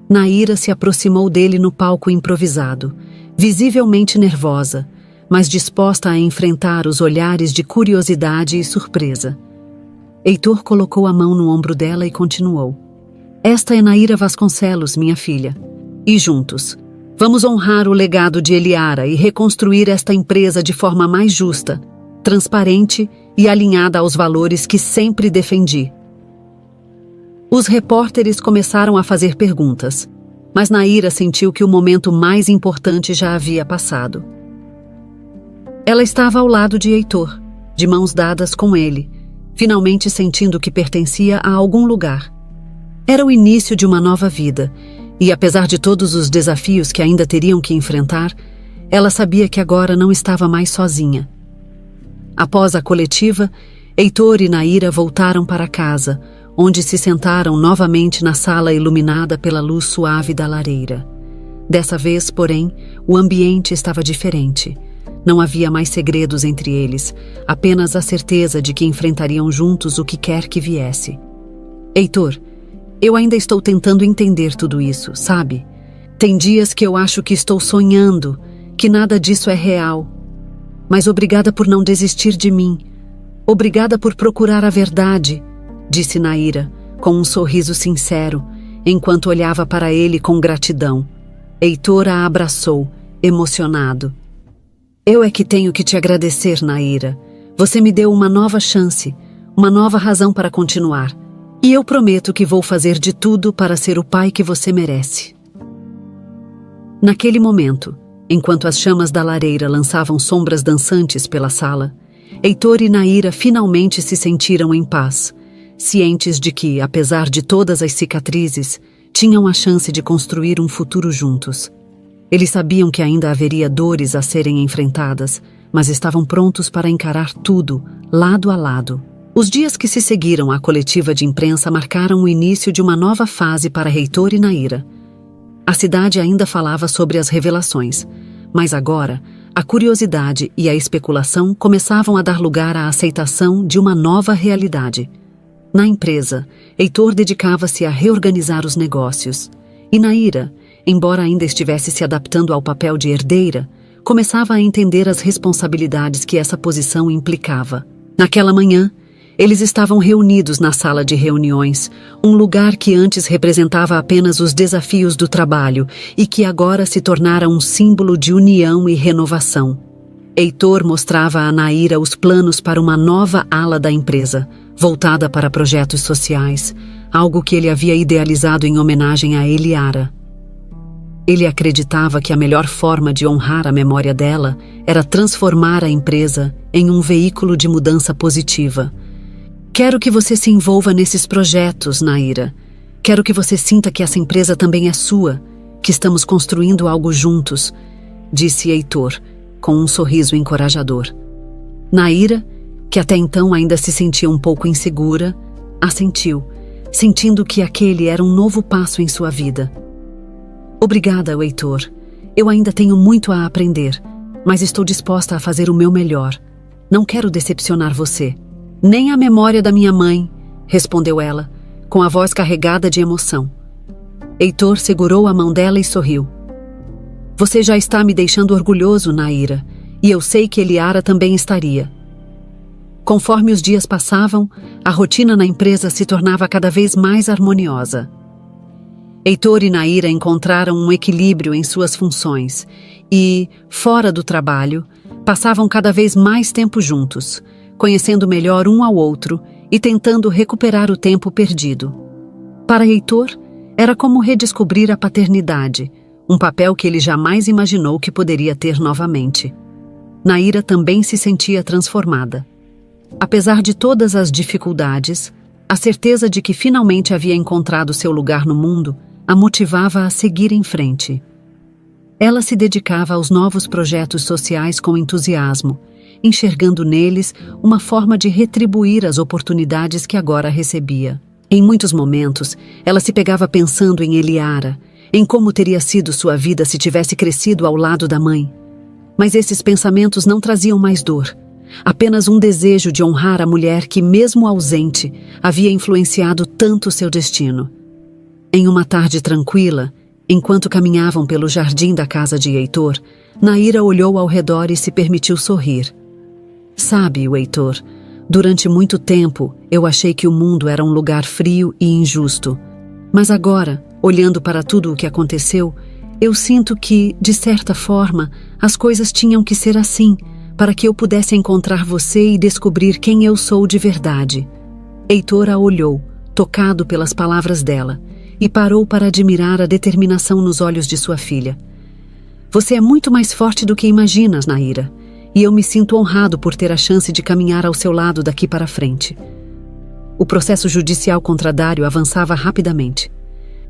Naira se aproximou dele no palco improvisado, visivelmente nervosa, mas disposta a enfrentar os olhares de curiosidade e surpresa. Heitor colocou a mão no ombro dela e continuou. Esta é Naira Vasconcelos, minha filha. E juntos, vamos honrar o legado de Eliara e reconstruir esta empresa de forma mais justa, transparente e alinhada aos valores que sempre defendi. Os repórteres começaram a fazer perguntas, mas Naira sentiu que o momento mais importante já havia passado. Ela estava ao lado de Heitor, de mãos dadas com ele, finalmente sentindo que pertencia a algum lugar. Era o início de uma nova vida, e apesar de todos os desafios que ainda teriam que enfrentar, ela sabia que agora não estava mais sozinha. Após a coletiva, Heitor e Naira voltaram para casa, onde se sentaram novamente na sala iluminada pela luz suave da lareira. Dessa vez, porém, o ambiente estava diferente. Não havia mais segredos entre eles, apenas a certeza de que enfrentariam juntos o que quer que viesse. Heitor, eu ainda estou tentando entender tudo isso, sabe? Tem dias que eu acho que estou sonhando, que nada disso é real. Mas obrigada por não desistir de mim. Obrigada por procurar a verdade, disse Naira, com um sorriso sincero, enquanto olhava para ele com gratidão. Heitor a abraçou, emocionado. Eu é que tenho que te agradecer, Naira. Você me deu uma nova chance, uma nova razão para continuar. E eu prometo que vou fazer de tudo para ser o pai que você merece. Naquele momento, enquanto as chamas da lareira lançavam sombras dançantes pela sala, Heitor e Naira finalmente se sentiram em paz, cientes de que, apesar de todas as cicatrizes, tinham a chance de construir um futuro juntos. Eles sabiam que ainda haveria dores a serem enfrentadas, mas estavam prontos para encarar tudo, lado a lado. Os dias que se seguiram à coletiva de imprensa marcaram o início de uma nova fase para Heitor e Naira. A cidade ainda falava sobre as revelações, mas agora a curiosidade e a especulação começavam a dar lugar à aceitação de uma nova realidade. Na empresa, Heitor dedicava-se a reorganizar os negócios, e Naira, embora ainda estivesse se adaptando ao papel de herdeira, começava a entender as responsabilidades que essa posição implicava. Naquela manhã, eles estavam reunidos na sala de reuniões, um lugar que antes representava apenas os desafios do trabalho e que agora se tornara um símbolo de união e renovação. Heitor mostrava a Naira os planos para uma nova ala da empresa, voltada para projetos sociais, algo que ele havia idealizado em homenagem a Eliara. Ele acreditava que a melhor forma de honrar a memória dela era transformar a empresa em um veículo de mudança positiva. Quero que você se envolva nesses projetos, Naira. Quero que você sinta que essa empresa também é sua, que estamos construindo algo juntos, disse Heitor, com um sorriso encorajador. Naira, que até então ainda se sentia um pouco insegura, assentiu, sentindo que aquele era um novo passo em sua vida. Obrigada, Heitor. Eu ainda tenho muito a aprender, mas estou disposta a fazer o meu melhor. Não quero decepcionar você. Nem a memória da minha mãe, respondeu ela, com a voz carregada de emoção. Heitor segurou a mão dela e sorriu. Você já está me deixando orgulhoso, Naira, e eu sei que Eliara também estaria. Conforme os dias passavam, a rotina na empresa se tornava cada vez mais harmoniosa. Heitor e Naira encontraram um equilíbrio em suas funções e, fora do trabalho, passavam cada vez mais tempo juntos, conhecendo melhor um ao outro e tentando recuperar o tempo perdido. Para Heitor, era como redescobrir a paternidade, um papel que ele jamais imaginou que poderia ter novamente. Naira também se sentia transformada. Apesar de todas as dificuldades, a certeza de que finalmente havia encontrado seu lugar no mundo a motivava a seguir em frente. Ela se dedicava aos novos projetos sociais com entusiasmo, enxergando neles uma forma de retribuir as oportunidades que agora recebia. Em muitos momentos, ela se pegava pensando em Eliara, em como teria sido sua vida se tivesse crescido ao lado da mãe. Mas esses pensamentos não traziam mais dor, apenas um desejo de honrar a mulher que, mesmo ausente, havia influenciado tanto seu destino. Em uma tarde tranquila, enquanto caminhavam pelo jardim da casa de Heitor, Naira olhou ao redor e se permitiu sorrir. Sabe, Heitor, durante muito tempo eu achei que o mundo era um lugar frio e injusto. Mas agora, olhando para tudo o que aconteceu, eu sinto que, de certa forma, as coisas tinham que ser assim, para que eu pudesse encontrar você e descobrir quem eu sou de verdade. Heitor a olhou, tocado pelas palavras dela, e parou para admirar a determinação nos olhos de sua filha. Você é muito mais forte do que imaginas, Naira, e eu me sinto honrado por ter a chance de caminhar ao seu lado daqui para frente. O processo judicial contra Dário avançava rapidamente.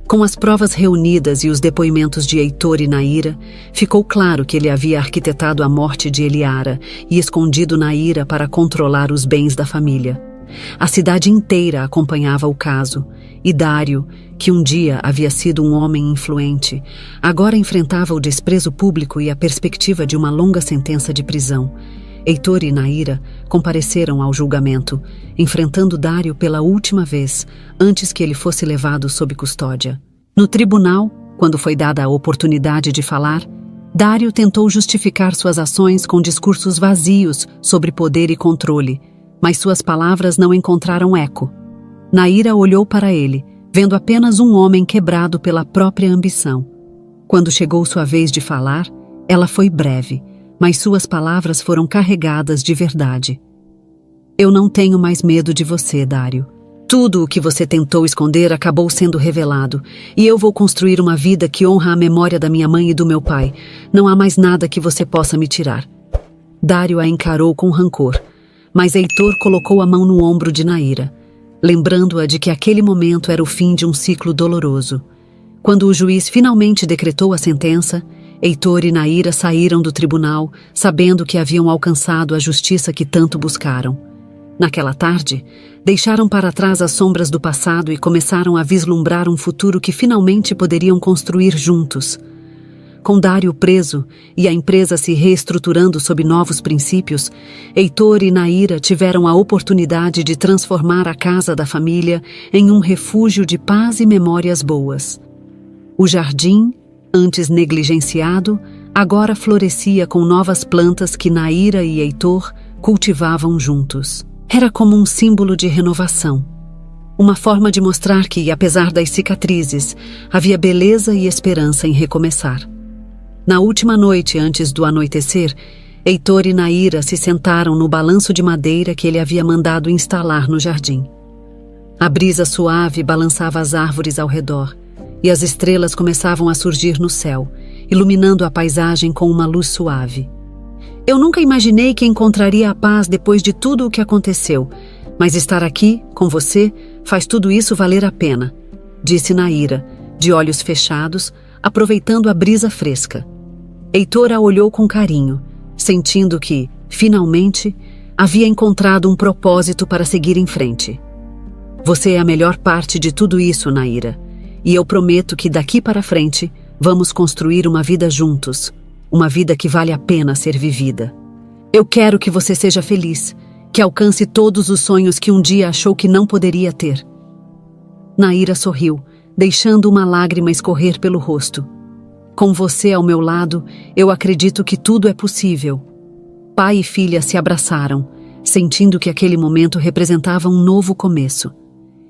Com as provas reunidas e os depoimentos de Heitor e Naira, ficou claro que ele havia arquitetado a morte de Eliara e escondido Naira para controlar os bens da família. A cidade inteira acompanhava o caso, e Dário, que um dia havia sido um homem influente, agora enfrentava o desprezo público e a perspectiva de uma longa sentença de prisão. Heitor e Naira compareceram ao julgamento, enfrentando Dário pela última vez, antes que ele fosse levado sob custódia. No tribunal, quando foi dada a oportunidade de falar, Dário tentou justificar suas ações com discursos vazios sobre poder e controle, mas suas palavras não encontraram eco. Naira olhou para ele, vendo apenas um homem quebrado pela própria ambição. Quando chegou sua vez de falar, ela foi breve, mas suas palavras foram carregadas de verdade. Eu não tenho mais medo de você, Dário. Tudo o que você tentou esconder acabou sendo revelado, e eu vou construir uma vida que honra a memória da minha mãe e do meu pai. Não há mais nada que você possa me tirar. Dário a encarou com rancor, mas Heitor colocou a mão no ombro de Naira, lembrando-a de que aquele momento era o fim de um ciclo doloroso. Quando o juiz finalmente decretou a sentença, Heitor e Naira saíram do tribunal, sabendo que haviam alcançado a justiça que tanto buscaram. Naquela tarde, deixaram para trás as sombras do passado e começaram a vislumbrar um futuro que finalmente poderiam construir juntos. Com Dário preso e a empresa se reestruturando sob novos princípios, Heitor e Naira tiveram a oportunidade de transformar a casa da família em um refúgio de paz e memórias boas. O jardim, antes negligenciado, agora florescia com novas plantas que Naira e Heitor cultivavam juntos. Era como um símbolo de renovação. Uma forma de mostrar que, apesar das cicatrizes, havia beleza e esperança em recomeçar. Na última noite antes do anoitecer, Heitor e Naira se sentaram no balanço de madeira que ele havia mandado instalar no jardim. A brisa suave balançava as árvores ao redor, e as estrelas começavam a surgir no céu, iluminando a paisagem com uma luz suave. Eu nunca imaginei que encontraria a paz depois de tudo o que aconteceu, mas estar aqui, com você, faz tudo isso valer a pena, disse Naira, de olhos fechados, aproveitando a brisa fresca. Heitor a olhou com carinho, sentindo que, finalmente, havia encontrado um propósito para seguir em frente. Você é a melhor parte de tudo isso, Naira, e eu prometo que daqui para frente vamos construir uma vida juntos, uma vida que vale a pena ser vivida. Eu quero que você seja feliz, que alcance todos os sonhos que um dia achou que não poderia ter. Naira sorriu, deixando uma lágrima escorrer pelo rosto. Com você ao meu lado, eu acredito que tudo é possível. Pai e filha se abraçaram, sentindo que aquele momento representava um novo começo.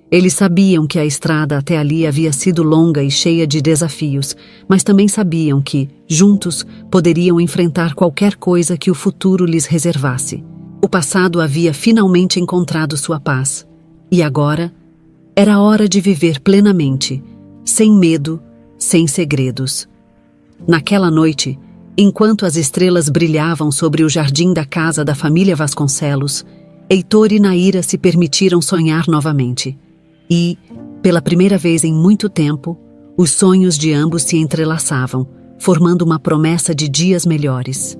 Eles sabiam que a estrada até ali havia sido longa e cheia de desafios, mas também sabiam que, juntos, poderiam enfrentar qualquer coisa que o futuro lhes reservasse. O passado havia finalmente encontrado sua paz. E agora, era hora de viver plenamente, sem medo, sem segredos. Naquela noite, enquanto as estrelas brilhavam sobre o jardim da casa da família Vasconcelos, Heitor e Naira se permitiram sonhar novamente. E, pela primeira vez em muito tempo, os sonhos de ambos se entrelaçavam, formando uma promessa de dias melhores.